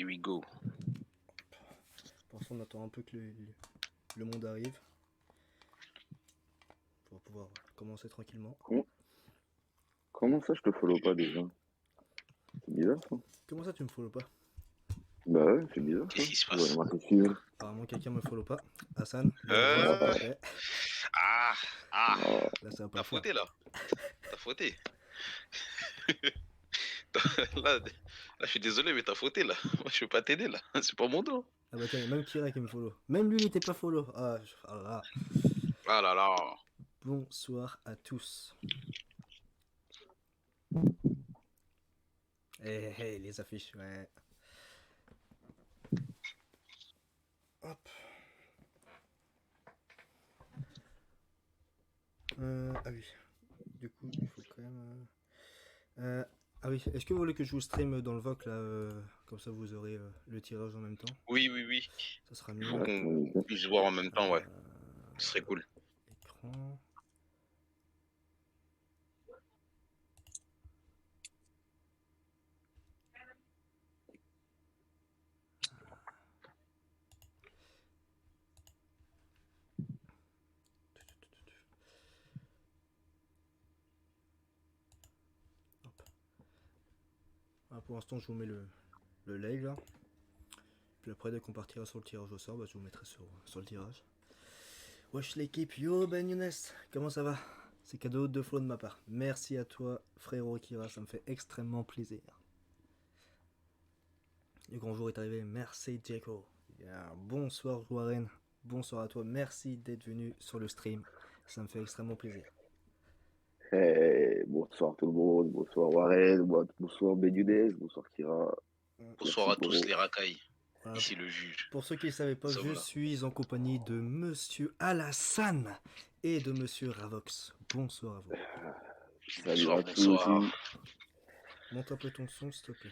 we go. Pour l'instant, on attend un peu que le monde arrive. Pour pouvoir commencer tranquillement. Comment ça, je te follow pas déjà? C'est bizarre ça. Comment ça, tu me follow pas? Bah ouais, c'est bizarre ça. Qu'est-ce qui se Ouais, passe? marqué suivre. Apparemment, quelqu'un me follow pas. Hassan, Euh, s'il te plaît. Ah, ah, Oh, Là, ça va pas t'as le faire. fauté là. T'as fauté. Là, je suis désolé, mais t'as fauté là. Moi, je peux pas t'aider là. C'est pas mon dos. Ah bah tiens, il y a même Kira qui me follow. Même lui, il était pas follow. Ah là là. Ah là là. Bonsoir à tous. Les affiches, ouais. Hop. Ah oui. Du coup, il faut quand même... ah oui, est-ce que vous voulez que je vous stream dans le VOC là comme ça vous aurez le tirage en même temps? Oui, oui, oui. Ça sera Il mieux. faut ouais, qu'on puisse voir en même temps, ouais. Ce serait cool. Écran. Hop. Ah, pour l'instant, je vous mets le live là. Puis après, dès qu'on partira sur le tirage au sort, bah, je vous mettrai sur le tirage. Wesh l'équipe, yo Ben Younes, comment ça va? C'est cadeau de flow de ma part. Merci à toi, frérot Kira, ça me fait extrêmement plaisir. Le grand jour est arrivé, merci Diego. Yeah. Bonsoir Warren, bonsoir à toi, merci d'être venu sur le stream, ça me fait extrêmement plaisir. Hey, bonsoir tout le monde, bonsoir Warren, bonsoir Benudes, bonsoir Kira. Bonsoir Merci à tous pour... les racailles. Voilà. Ici le juge. Pour ceux qui ne savaient pas, Nous je sommes là. suis en compagnie de Monsieur Alassane et de Monsieur Ravox. Bonsoir à vous. Salut Bonsoir, à tous. bonsoir. Monte un peu ton son s'il te plaît.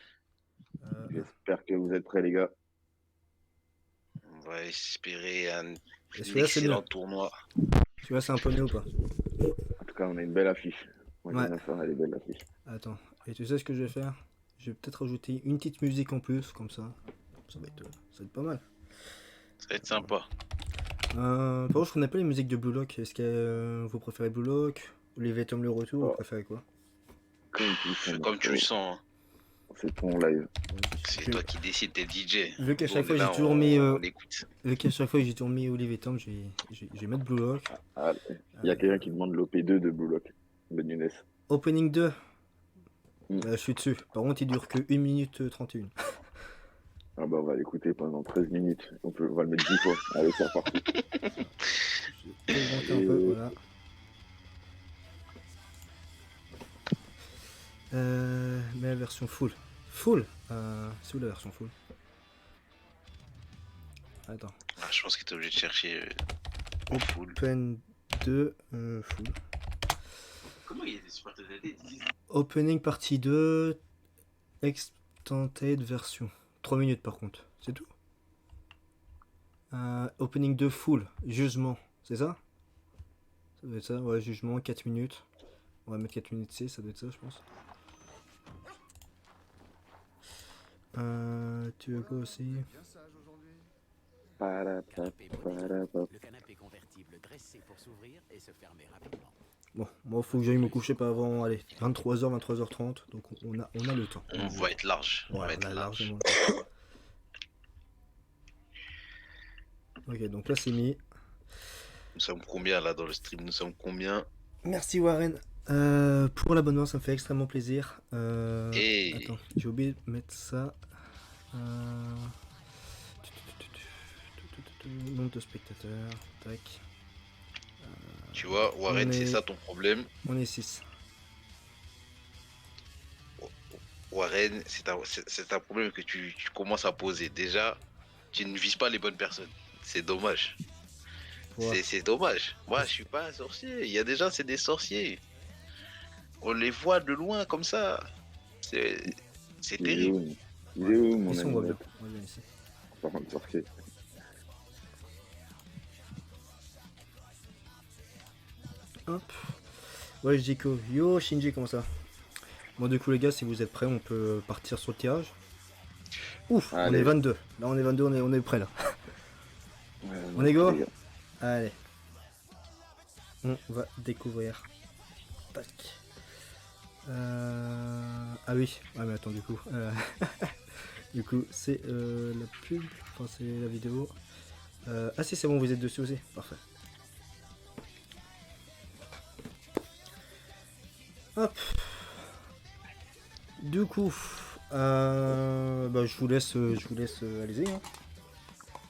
J'espère que vous êtes prêts les gars. On va espérer un Et celui-là c'est excellent mieux. tournoi. Celui-là c'est un peu mieux ou pas? En tout cas, on a une belle affiche. Moi Ouais. j'aime bien ça, elle est belle l'affiche. Attends, et tu sais ce que je vais faire? Je vais peut-être rajouter une petite musique en plus, comme ça. Ça va être pas mal. Ça va être sympa. Par contre, je connais pas les musiques de Blue Lock. Est-ce que vous préférez Blue Lock? Olivier Tom le retour, vous Oh, préférez quoi? comme tu le sens, Comme tu le sens, hein. c'est ton live. C'est toi qui décides, t'es DJ. Vu qu'à Nous, chaque on fois est j'ai là, toujours mis, on écoute. vu qu'à chaque fois j'ai toujours mis Olivier Tom, je vais mettre Blue Lock. Ah, il y a quelqu'un qui demande l'OP2 de Blue Lock, Benudes. Opening 2, Mm. je suis dessus. Par contre, il dure que 1 minute 31. Ah bah on va l'écouter pendant 13 minutes. On va le mettre 10 fois. Allez, c'est reparti. Je vais augmenter un peu, voilà. Mais la version full. Full c'est où la version full? Attends. Ah, je pense que t'es obligé de chercher en full. Open 2 full. Comment il y a des supporters de Opening partie 2 extended version. 3 minutes par contre, c'est tout. Opening 2 full, jugement, c'est ça? Ça doit être ça, ouais, jugement, 4 minutes. On va mettre 4 minutes C, ça doit être ça, je pense. Tu veux quoi aussi? Le canapé convertible dressé pour s'ouvrir et se fermer rapidement. Bon, moi faut que j'aille me coucher pas avant, allez, 23h, 23h30, donc on a le temps. On va être large. Ouais, On va on être a large. largement le temps. Ok, donc là c'est mis. Nous sommes combien là dans le stream? Nous sommes combien? Merci Warren pour l'abonnement, ça me fait extrêmement plaisir. Hey. Attends, j'ai oublié de mettre ça. Nombre de spectateurs, tac. Tu vois, Warren, on c'est est- ça ton problème. On est 6. Warren, c'est un problème que tu commences à poser. Déjà, tu ne vises pas les bonnes personnes. C'est dommage. Ouais. C'est dommage. Moi, je suis pas un sorcier. Il y a des gens, c'est des sorciers. On les voit de loin comme ça. C'est Il est terrible. où, il est où mon Ici on ami voit bien. On voit bien ici. Par contre, sorcier. Hop. Ouais, Jiko. Yo Shinji, comment ça? Bon, du coup, les gars, si vous êtes prêts, on peut partir sur le tirage. Ouf, on Allez. est 22. Là, on est 22, on est prêt là. Ouais, On est go les gars. Allez. On va découvrir. Tac. Ah oui. Ah mais attends du coup. Du coup c'est la pub. Enfin c'est la vidéo. Ah si c'est bon, vous êtes dessus aussi. Parfait. Hop. Du coup. Bah, je vous laisse allez-y. Hein.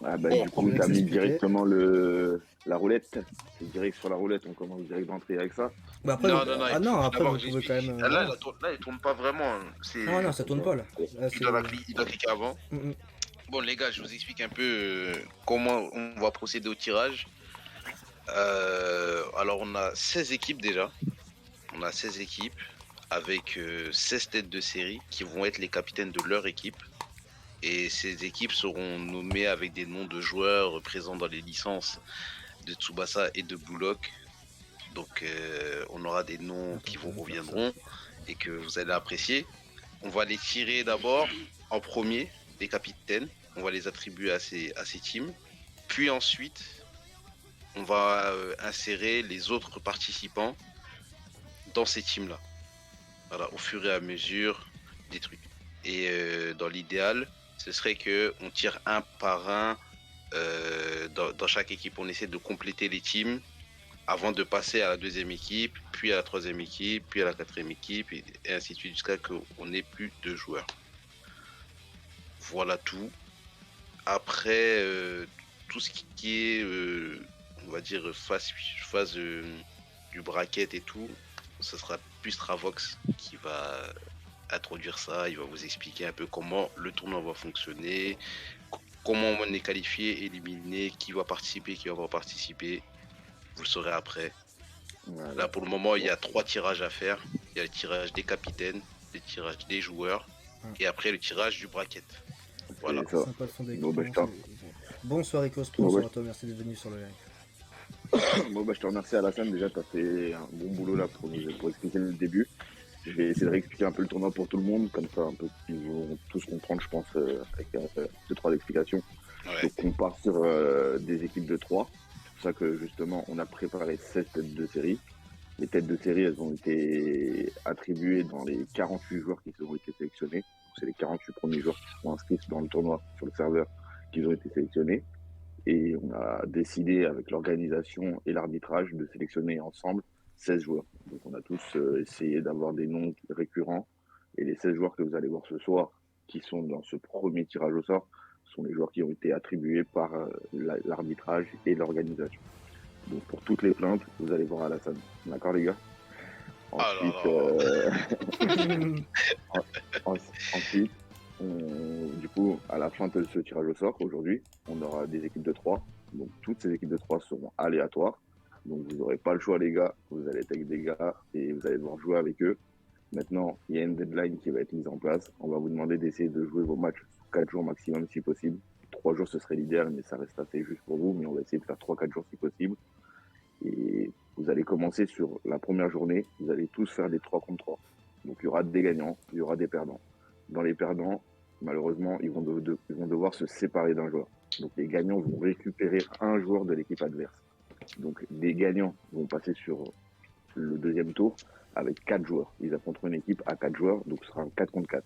Ah bah Bon, du Je vous coup, laisse t'as mis expliquer. directement la roulette. C'est direct sur la roulette, on commence direct d'entrée avec ça. Bah après, non, non, non, ah non, après d'abord vous que pouvez quand même. j'explique. Ah, Voilà. là, il tourne pas vraiment. Hein. Ah C'est, non, ça tourne pas là. Là il c'est. il doit cliquer avant. Mm, mm. Bon, les gars, je vous explique un peu comment on va procéder au tirage. Alors, on a 16 équipes déjà. On a 16 équipes avec 16 têtes de série qui vont être les capitaines de leur équipe. Et ces équipes seront nommées avec des noms de joueurs présents dans les licences de Tsubasa et de Bullock. Donc, on aura des noms qui vous reviendront et que vous allez apprécier. On va les tirer d'abord en premier, des capitaines. On va les attribuer à ces teams. Puis ensuite, on va insérer les autres participants dans ces teams-là. Voilà, au fur et à mesure des trucs. Et dans l'idéal, ce serait que on tire un par un dans chaque équipe. On essaie de compléter les teams avant de passer à la deuxième équipe, puis à la troisième équipe, puis à la quatrième équipe, et ainsi de suite jusqu'à ce qu'on n'ait plus de joueurs. Voilà tout. Après, tout ce qui est, on va dire, phase du bracket et tout, ce sera plus Travox qui va introduire ça. Il va vous expliquer un peu comment le tournoi va fonctionner, comment on est qualifié, éliminé, qui va participer, qui va pas participer. Vous le saurez après. Voilà. Là, pour le moment, il y a 3 tirages à faire. Il y a le tirage des capitaines, le tirage des joueurs, et après le tirage du bracket. Voilà. C'est ça. Sympa le fond Bon, bah, d'écran. Bonsoir Ecos, Bon, bonsoir ouais. à toi, merci d'être venu sur le live. Bon, bah, je te remercie Alassane, déjà tu as fait un bon boulot là pour expliquer le début. Je vais essayer de réexpliquer un peu le tournoi pour tout le monde, comme ça un peu ils vont tous comprendre je pense avec 2-3 explications. Ouais. Donc on part sur des équipes de 3. C'est pour ça que justement on a préparé 16 têtes de série. Les têtes de série elles ont été attribuées dans les 48 joueurs qui ont été sélectionnés. Donc, c'est les 48 premiers joueurs qui sont inscrits dans le tournoi sur le serveur qui ont été sélectionnés. Et on a décidé avec l'organisation et l'arbitrage de sélectionner ensemble 16 joueurs. Donc on a tous essayé d'avoir des noms récurrents. Et les 16 joueurs que vous allez voir ce soir, qui sont dans ce premier tirage au sort, sont les joueurs qui ont été attribués par l'arbitrage et l'organisation. Donc pour toutes les plaintes, vous allez voir Alassane. D'accord les gars? Ensuite, du coup, à la fin de ce tirage au sort, aujourd'hui, on aura des équipes de 3. Donc, toutes ces équipes de 3 seront aléatoires. Donc, vous n'aurez pas le choix, les gars. Vous allez être avec des gars et vous allez devoir jouer avec eux. Maintenant, il y a une deadline qui va être mise en place. On va vous demander d'essayer de jouer vos matchs sur 4 jours maximum si possible. 3 jours, ce serait l'idéal, mais ça reste assez juste pour vous. Mais on va essayer de faire 3-4 jours si possible. Et vous allez commencer sur la première journée. Vous allez tous faire des 3 contre 3. Donc, il y aura des gagnants, il y aura des perdants. Dans les perdants, malheureusement, ils vont devoir se séparer d'un joueur. Donc les gagnants vont récupérer un joueur de l'équipe adverse. Donc les gagnants vont passer sur le deuxième tour avec 4 joueurs. Ils affronteront une équipe à 4 joueurs, donc ce sera un 4 contre 4.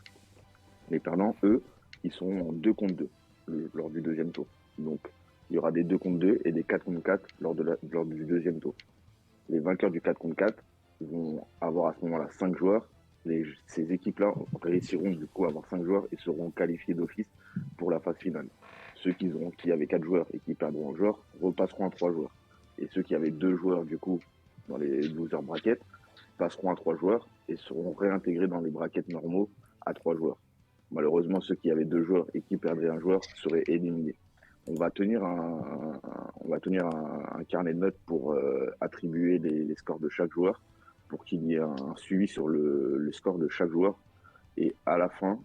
Les perdants, eux, ils sont en 2 contre 2 lors du deuxième tour. Donc il y aura des 2 contre 2 et des 4 contre 4 lors du deuxième tour. Les vainqueurs du 4 contre 4 vont avoir à ce moment-là 5 joueurs. Ces équipes-là réussiront du coup à avoir 5 joueurs et seront qualifiés d'office pour la phase finale. Ceux qui avaient 4 joueurs et qui perdront un joueur repasseront à 3 joueurs. Et ceux qui avaient 2 joueurs du coup dans les loser brackets passeront à 3 joueurs et seront réintégrés dans les brackets normaux à 3 joueurs. Malheureusement, ceux qui avaient 2 joueurs et qui perdraient un joueur seraient éliminés. On va tenir un carnet de notes pour attribuer les scores de chaque joueur, pour qu'il y ait un suivi sur le score de chaque joueur. Et à la fin,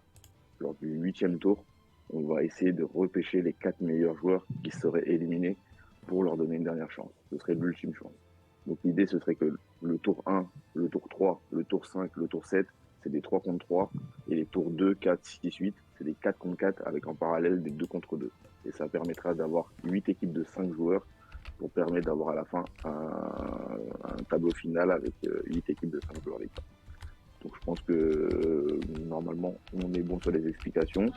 lors du 8e tour, on va essayer de repêcher les 4 meilleurs joueurs qui seraient éliminés pour leur donner une dernière chance. Ce serait l'ultime chance. Donc l'idée, ce serait que le tour 1, le tour 3, le tour 5, le tour 7, c'est des 3 contre 3. Et les tours 2, 4, 6, 8, c'est des 4 contre 4 avec en parallèle des 2 contre 2. Et ça permettra d'avoir 8 équipes de 5 joueurs pour permettre d'avoir à la fin un tableau final avec 8 équipes de 5 joueurs. Donc je pense que normalement on est bon sur les explications.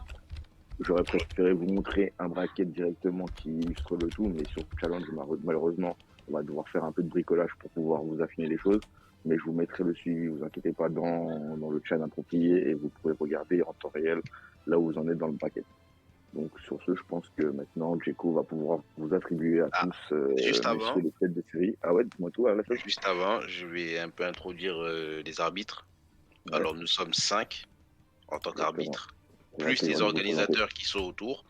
J'aurais préféré vous montrer un bracket directement qui illustre le tout, mais sur Challenge, malheureusement, on va devoir faire un peu de bricolage pour pouvoir vous affiner les choses. Mais je vous mettrai le suivi, vous inquiétez pas, dans le chat approprié et vous pourrez regarder en temps réel là où vous en êtes dans le bracket. Donc sur ce, je pense que maintenant, Djeko va pouvoir vous attribuer à tous juste avant, les têtes de série. Ah ouais, dis-moi tout à la fin. juste avant, je vais un peu introduire les arbitres. Ouais. Alors nous sommes 5 en tant qu'arbitres, plus Exactement, les je vous organisateurs qui sont autour.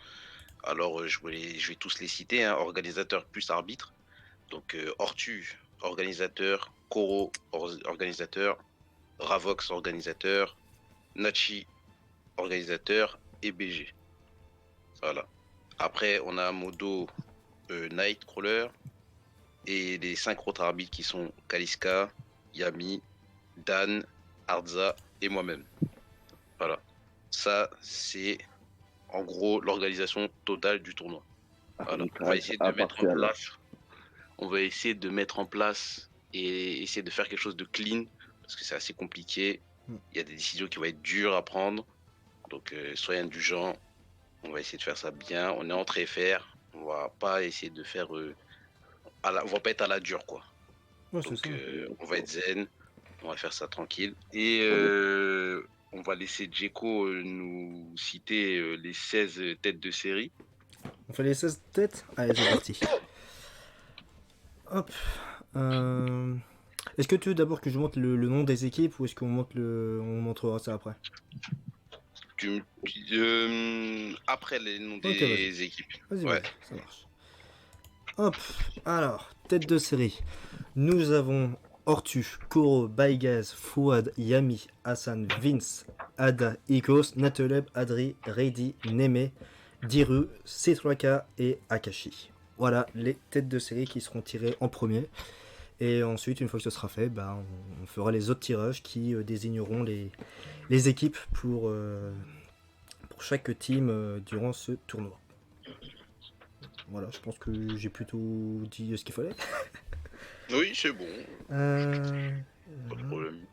Alors je vais tous les citer, hein. Organisateurs plus arbitres. Donc Ortu, organisateur, Koro, organisateur, Ravox, organisateur, Nachi, organisateur et BG. Voilà. Après, on a Modo, Nightcrawler et les 5 autres arbitres qui sont Kaliska, Yami, Dan, Arza et moi-même. Voilà. Ça, c'est en gros l'organisation totale du tournoi. Voilà. On va essayer de mettre en place. On va essayer de mettre en place et essayer de faire quelque chose de clean parce que c'est assez compliqué. Il y a des décisions qui vont être dures à prendre. Donc, soyez indulgents. On va essayer de faire ça bien. On est entre FR. On va pas essayer de faire. On va pas être à la dure, quoi. Ouais, donc, c'est ça. on va être zen. On va faire ça tranquille. Et on va laisser Djeko nous citer les 16 têtes de série. On fait les 16 têtes. Allez, c'est parti. Hop. Est-ce que tu veux d'abord que je montre le nom des équipes ou est-ce qu'on montrera ça après? Après les noms des équipes. Vas-y, ouais. Ça marche. Hop. Alors, tête de série. Nous avons Ortu, Koro, Baigaz, Fouad, Yami, Hassan, Vince, Ada, Ikos, Nateleb, Adri, Reidi, Neme, Diru, C3K et Akashi. Voilà les têtes de série qui seront tirées en premier. Et ensuite, une fois que ce sera fait, on fera les autres tirages qui désigneront les équipes pour chaque team durant ce tournoi. Voilà, je pense que j'ai plutôt dit ce qu'il fallait. Oui, c'est bon. Pas de problème.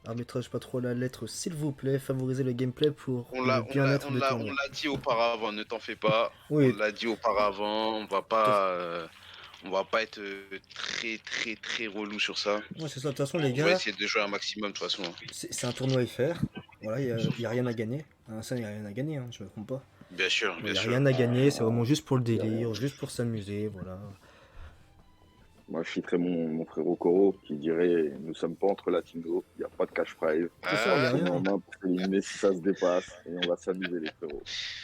Arbitrage pas trop la lettre, s'il vous plaît. Favorisez le gameplay pour le bien-être du tournoi. On l'a dit auparavant, ne t'en fais pas. Oui. On l'a dit auparavant, on va pas être très relou sur ça. Ouais, c'est ça. De toute façon, les gars. On va essayer de jouer un maximum de toute façon. C'est un tournoi FR. Voilà, il n'y a rien à gagner. Ça, il n'y a rien à gagner, hein, je me trompe pas. Bien sûr, bien sûr. Il n'y a rien à gagner, c'est vraiment juste pour le délire, juste pour s'amuser, voilà. Moi, je citerai mon frérot Koro qui dirait nous sommes pas entre latinos, il n'y a pas de cash prize. C'est ça, il n'y a rien. En main pour éliminer si ça se dépasse et on va s'amuser, les frérots.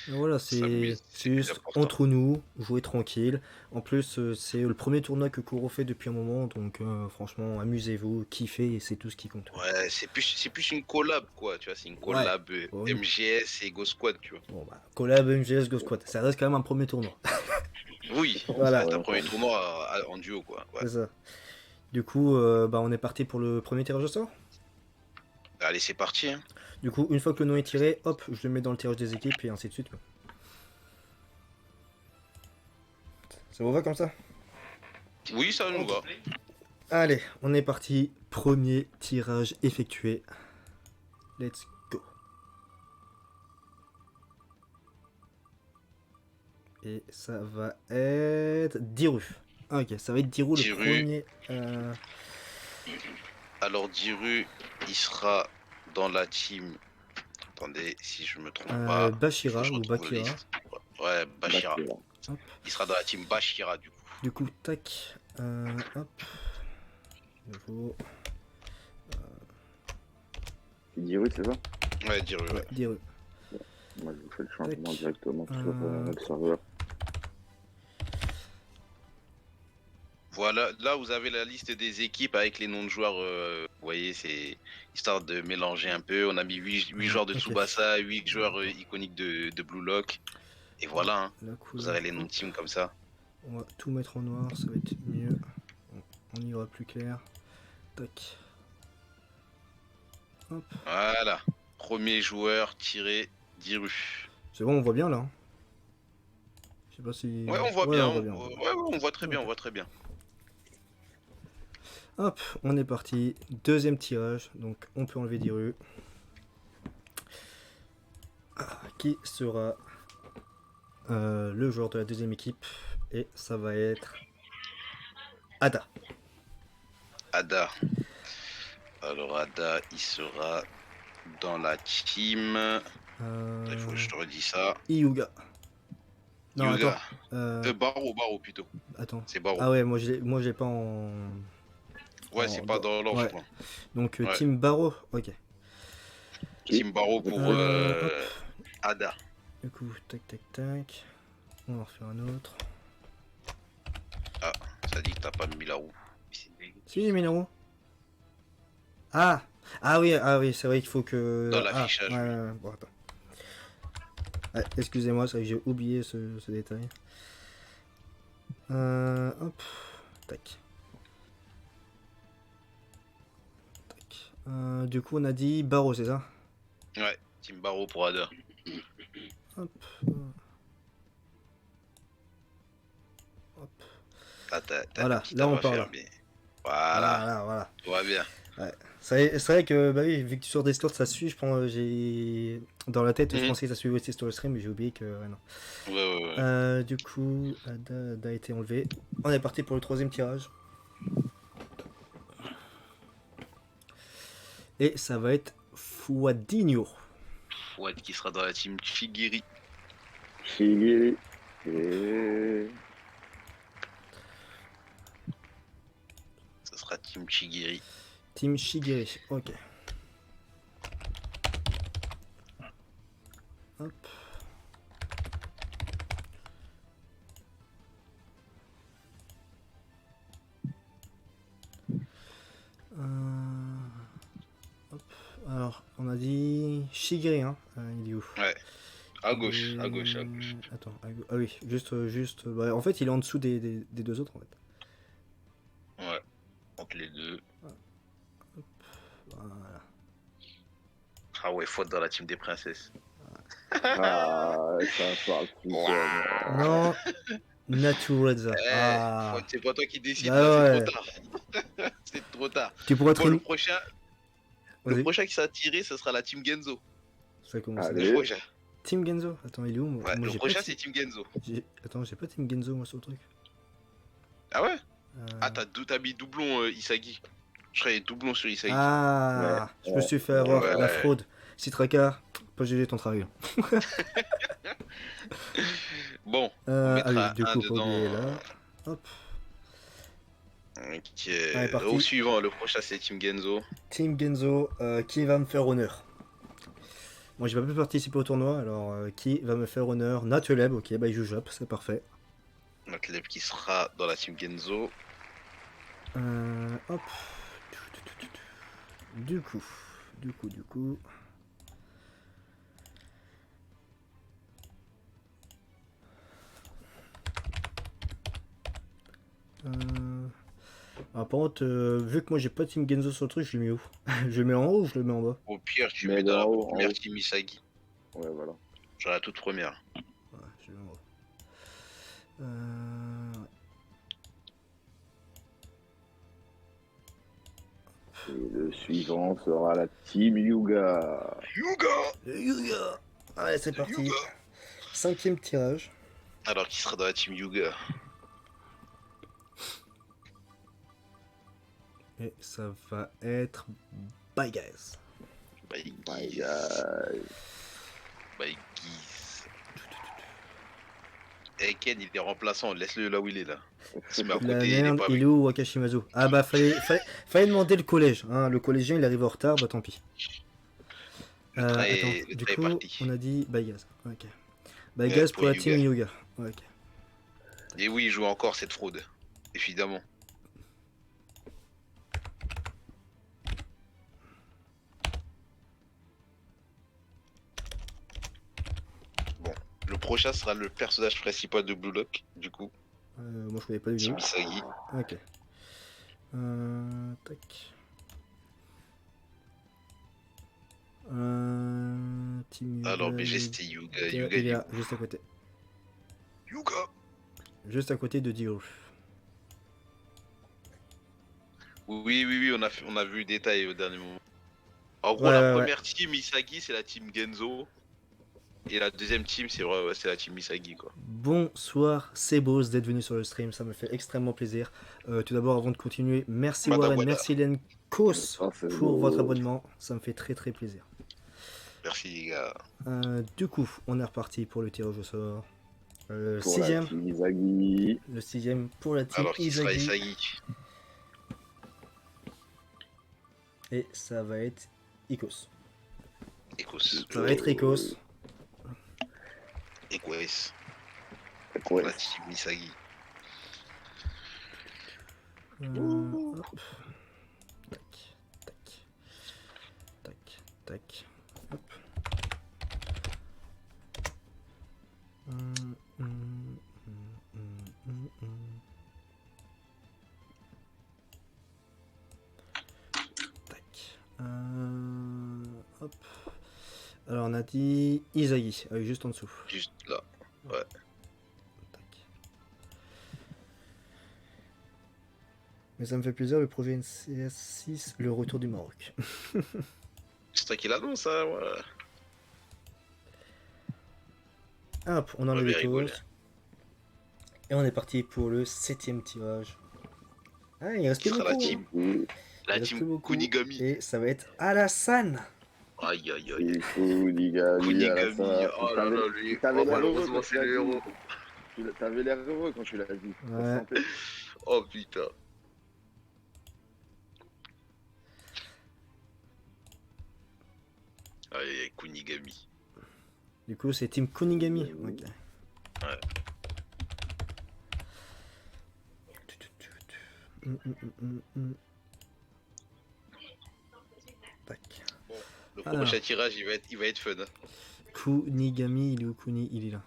Et voilà, c'est juste entre nous, jouer tranquille. En plus, c'est le premier tournoi que Koro fait depuis un moment, donc franchement, amusez-vous, kiffez et c'est tout ce qui compte. Ouais, c'est plus une collab, quoi, tu vois, c'est une collab MGS et Go Squad, tu vois. Bon, collab MGS, Go Squad, ça reste quand même un premier tournoi. Oui, voilà. C'est un premier tournoi en duo, quoi. Ouais. C'est ça. Du coup, on est parti pour le premier tirage au sort. Allez, c'est parti. Hein. Du coup, une fois que le nom est tiré, hop, je le mets dans le tirage des équipes et ainsi de suite. Ça vous va comme ça? Oui, ça nous va. Allez, on est parti. Premier tirage effectué. Let's go. Et ça va être Diru. Ok, ça va être Diru le premier. Alors Diru, il sera dans la team. Attendez, si je me trompe pas. Bashira ou Bakira. Ouais, Bashira. Il sera dans la team Bashira du coup. Du coup, tac. Hop. Nouveau. C'est Diru, c'est ça? Ouais, Diru. Ouais. Diru. Moi, je vous fais le changement directement sur notre serveur. Voilà, là vous avez la liste des équipes avec les noms de joueurs. Vous voyez, c'est histoire de mélanger un peu. On a mis 8 joueurs de Tsubasa, 8 joueurs iconiques de Blue Lock. Et voilà, hein. Vous avez les noms de team comme ça. On va tout mettre en noir, ça va être mieux. On y aura plus clair. Tac. Hop. Voilà. Premier joueur tiré d'Iru. C'est bon, on voit bien là. Hein. Je sais pas si. Ouais, on voit bien. on voit bien. Ouais, on voit très bien, Ok. on voit très bien. Hop, on est parti. Deuxième tirage. Donc, on peut enlever Diru. Qui sera le joueur de la deuxième équipe? Et ça va être Ada. Ada. Alors Ada, il sera dans la team. Il faut que je te redis ça. Hyuga. Non, Yuga. attends. Baro plutôt. Attends. C'est Baro. Ah ouais, moi je l'ai pas en. Ouais, c'est pas dans l'ordre, ouais. je crois. Donc Ouais. Team Baro, ok. Team Baro pour Hop. Ada. Du coup, tac tac tac. On va en refaire un autre. Ah, ça dit que t'as pas mis la roue. Si, Minero. Ah oui, c'est vrai qu'il faut que. Dans l'affichage, oui. Bon, attends. Ouais, excusez-moi, c'est vrai que j'ai oublié ce détail. Hop, tac. Tac. Du coup, on a dit Baro, c'est ça? Ouais, Team Baro pour Ada. Hop. Hop. Ah, t'as Voilà, une petite là, on affaire, parle. mais... Voilà, Voilà. tout va bien. Ouais. C'est vrai que, bah oui, vu que sur Discord ça suit, je pense, j'ai. Dans la tête, je pensais que ça suivait aussi sur le stream, mais j'ai oublié que. Ouais, non. Ouais. Du coup, Ada a été enlevé. On est parti pour le troisième tirage. Et ça va être Fouadinho. Fouad qui sera dans la team Chigiri. Shigiri. Et... Ça sera team Chigiri. Team Shigiri, ok. Hop. Hop. Alors, on a dit Shigiri, hein. Il est où? Ouais. À gauche. Attends, ah oui, juste. Bah, en fait, il est en dessous des deux autres, en fait. Ouais. Entre les deux. Voilà. Ah ouais, Fouad dans la team des princesses. Ah, ça parle plus. Non, Natureza. Fouad, c'est pas toi qui décides, Bah là, ouais. c'est trop tard. C'est trop tard. Tu pourrais être Bon, une. le Vas-y. prochain qui sera tiré, ce sera la team Genzo. Ça commence. Allez. Le prochain. Team Genzo. Attends, il est où moi? Ouais, Moi, le j'ai prochain, pas c'est team Genzo. Attends, j'ai pas Team Genzo moi sur le truc. Ah ouais? Euh, Ah, t'as mis doublon Isagi. Je serais doublon sur Isagi. Ah, je me suis fait avoir Ouais. la fraude. Citraca, pas gêné ton travail. Bon, on Ah mettra oui, du un coup, pas dedans. oublier là. Hop. Ok. Allez, parti. Au suivant, le prochain, c'est team Genzo. Team Genzo, qui va me faire honneur? Moi, j'ai pas pu participer au tournoi, alors qui va me faire honneur? Natuleb, ok, bah il joue Jop, c'est parfait. Notre lève qui sera dans la team Genzo. Hop. Du coup. Par contre, vu que moi j'ai pas Team Genzo sur le truc, je le mets où? Je le mets en haut ou je le mets en bas? Au pire, tu Mais mets dans la en haut, première en haut. team Isagi. Ouais, voilà. Genre la toute première. Ouais, je le mets en haut. Et le suivant sera la Team Yuga. Yuga! Allez, c'est parti. Yuga. 5ème tirage. Alors, qui sera dans la team Yuga? Et ça va être Bye Guys. By My Guise. guy. By Guise. Eh Ken, il est remplaçant, laisse-le là où il est là. Il se met à La côté, il est merde, pas il est où Wakashimazu? Ah bah fallait demander le collège. Hein. Le collégien il arrive en retard, bah tant pis. Le train Attends, est du est coup parti. on a dit Bye Guys. Ok. Bye Guys pour la pour team Yuga. Yuga. Ok. Et oui, il joue encore cette fraude, évidemment. Bon, le prochain sera le personnage principal de Blue Lock, du coup, Moi je connais pas du Team tout. Isagi. Ok. Tac. Team Yuga. Alors, BG, c'était Yuga. il est là, juste à côté. Yuga. Juste à côté de Dio. Oui, on a vu le détail au dernier moment. En gros, Ouais, la ouais. première team Misagi, c'est la team Genzo. Et la deuxième team, c'est vrai, ouais, c'est la team Misagi, quoi. Bonsoir, c'est Boss d'être venu sur le stream, ça me fait extrêmement plaisir. Tout d'abord, avant de continuer, merci Madame Warren, Wada. merci Lenkos Bonsoir, c'est pour votre beau. abonnement, ça me fait très très plaisir. Merci, les gars. Du coup, on est reparti pour le tirage au sort. Pour la Sixième, team Izagi. le sixième pour la team Alors, qui sera Izagi. Isagi? Et ça va être Ikos. Ecos. Ça va être Ikos. Equus. Ouais. La team Misagi. Hop. Tac, tac, tac, tac. Hop. Hum, hum, hum. Tac. Hop. Alors on a dit Izagi, juste en dessous. Juste là. Ouais. Tac. Mais ça me fait plaisir le projet NCS6, le retour du Maroc. C'est toi qui l'annonce, hein, ouais. Hop, on enlève Ouais, les mais rigole. causes. Et on est parti pour le 7ème tirage. Ah, il reste Qui plus sera beaucoup. la team? Il La reste plus team beaucoup. Kunigami. Et ça va être Alassane. Aïe, aïe, aïe. Et Kunigami, à la Kunigami. fin. Oh là là, lui. T'avais Oh, l'air heureux malheureusement, quand c'est tu l'as le dit. héros. T'avais l'air heureux quand tu l'as dit. Ça se Ouais. sentait. Oh putain. Allez, Kunigami. Du coup, c'est Team Kunigami. Oui. Ok. Ouais. Tac. Le Alors. prochain tirage, il va être fun. Hein. Kunigami, il est où Kuni? Il est là.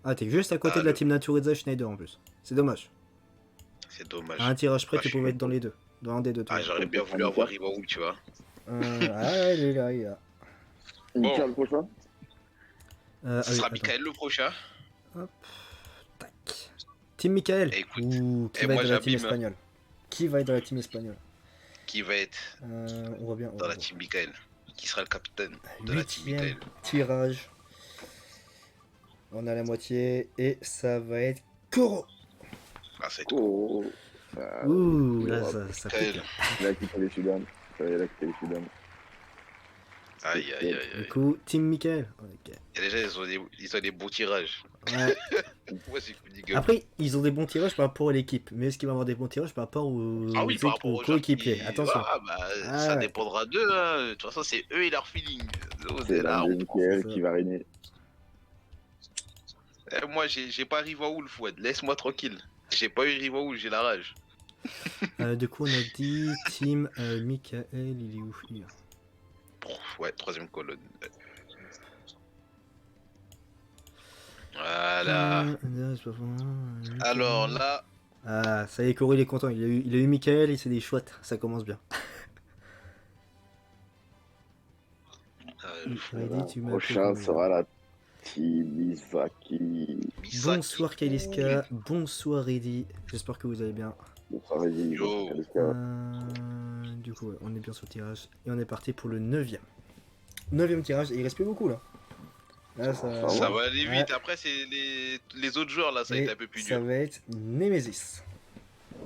Ah, t'es juste à côté Ah, de la le- team Natureza Schneider en plus. C'est dommage. C'est dommage. À un tirage près, Ah, tu je suis- pouvais être dans les deux. Dans un des deux. Ah, toi. j'aurais bien voulu avoir Ribaou, tu vois. Ah, il est là, il est là. Mika, le prochain. Ce sera Michael le prochain. Hop. Tac. Team Michael. Écoute, Ouh, qui et va moi, être dans la team j'abîme. espagnole? Qui va être dans la team espagnole? Qui va être On voit bien. on dans voit la bien. team Michael? Qui sera le capitaine de la team 8ème Michael? tirage. On a la moitié et ça va être Koro. Ah, c'est tout. Oh. Ouh, là ça pique. Michael. Il a quitté les Sudans. Il a quitté les Sudans. Aïe, aïe, aïe, Du aïe. coup, Team Michael. Ok. Et déjà, ils ont des beaux tirages. Ouais. Moi, c'est Kunigami. Après, ils ont des bons tirages par rapport à l'équipe. Mais est-ce qu'ils vont avoir des bons tirages par rapport aux, Ah oui, par rapport aux gens coéquipiers? qui... Attention. Ah, bah, Ah, ça ouais. dépendra d'eux. Hein. De toute façon, c'est eux et leur feeling. Nous, on C'est est là, l'un de on- Michael ça. qui va régner. Moi, j'ai pas Rivaoul, Fouad. Laisse-moi tranquille. J'ai pas eu Rivaoul, j'ai la rage. Du coup, on a dit Team Michael. Il est où? Il est là. Ouais, troisième colonne. Voilà. C'est pas bon, Michael. Alors là, Ah, ça y est, Koro, il est content. Il a eu Michael et c'est des chouettes. Ça commence bien. Freddy, tu m'as appelé Prochain comment, sera la team Izaki. Misaki. Bonsoir Kaliska, bonsoir Eddy, j'espère que vous allez bien. Bonsoir, Reddy. Yo. Bonsoir, Kaliska. Du coup, ouais, on est bien sur le tirage et on est parti pour le 9ème. 9ème tirage, et il reste plus beaucoup là. Là, ça, Ça va aller vite. Ouais. Après, c'est les autres joueurs là, ça a Et été un peu plus ça dur. va être Nemesis.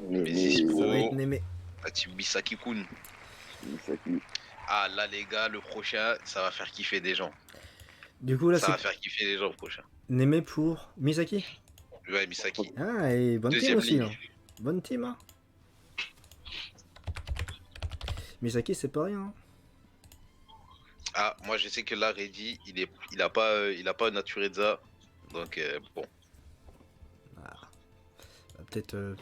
Nemesis, Ça Oh. va être Némé. La team Misaki-kun. Izaki. Ah là, les gars, le prochain, ça va faire kiffer des gens. Du coup, là, Ça va c'est faire kiffer les gens le prochain. Némé pour Misaki. Ouais, Misaki. Ah, et bonne team Deuxième aussi. ligne. Hein. Bonne team. Hein. Misaki, c'est pas rien. Hein. Ah, moi je sais que là, Reddy, il a pas Natureza. Donc bon. Peut-être.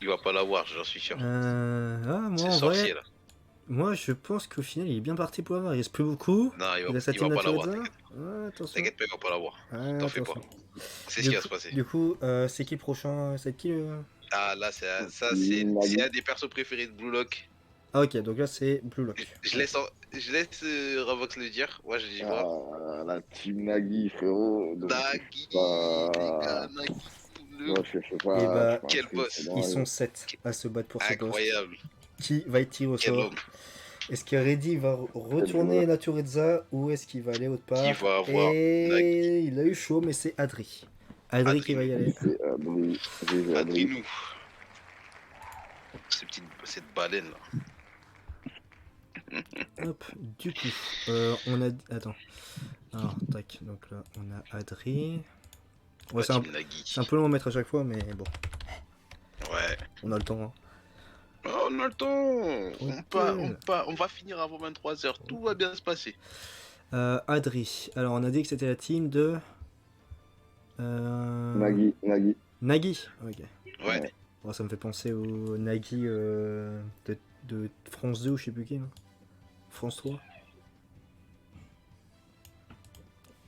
Il va pas l'avoir, j'en suis sûr. Moi, C'est en sorcier vrai, là. moi, je pense qu'au final, il est bien parti pour l'avoir. Il reste plus beaucoup. Non, il Il a sa va team pas l'avoir. Natureza. Ouais, attention. T'inquiète pas, il va pas l'avoir. Ouais, T'en fais pas. attention. C'est ce qui va se passer. Du coup, c'est qui le prochain? C'est qui le. Ah là, c'est un des persos préférés de Blue Lock. Ah ok, donc là c'est Blue Lock. Je laisse Ravox le dire. Moi, je dis voir. Ah, la team Nagui, frérot. Donc, Nagui, les pas... gars, Nagui, Moi, le... je sais Et pas. bah, Je pense Quel que c'est boss. dans ils sont les- 7 à se battre pour ce poste. Incroyable. Qui va être tiré au Quel sort? homme. Est-ce que Reddy va retourner joueur. Natureza ou est-ce qu'il va aller autre Qui part? va avoir Nagui. Et il a eu chaud, mais c'est Adri. Adri qui va y aller. C'est Adri. GG Adri. Adri-nous. Cette baleine là. Hop, du coup, on a... Attends. Alors, tac, donc là, on a Adri. Ouais, La c'est un... team Nagui. c'est un peu long à mettre à chaque fois, mais bon, Ouais. on a le temps. Hein. Oh, on a le temps. Ok. On va finir avant 23h. Tout va bien se passer. Adri. Alors, on a dit que c'était la team de... Nagui. Nagui. Ok. Ouais. Bon, ça me fait penser au Nagui de France 2 ou je sais plus qui. Non France 3.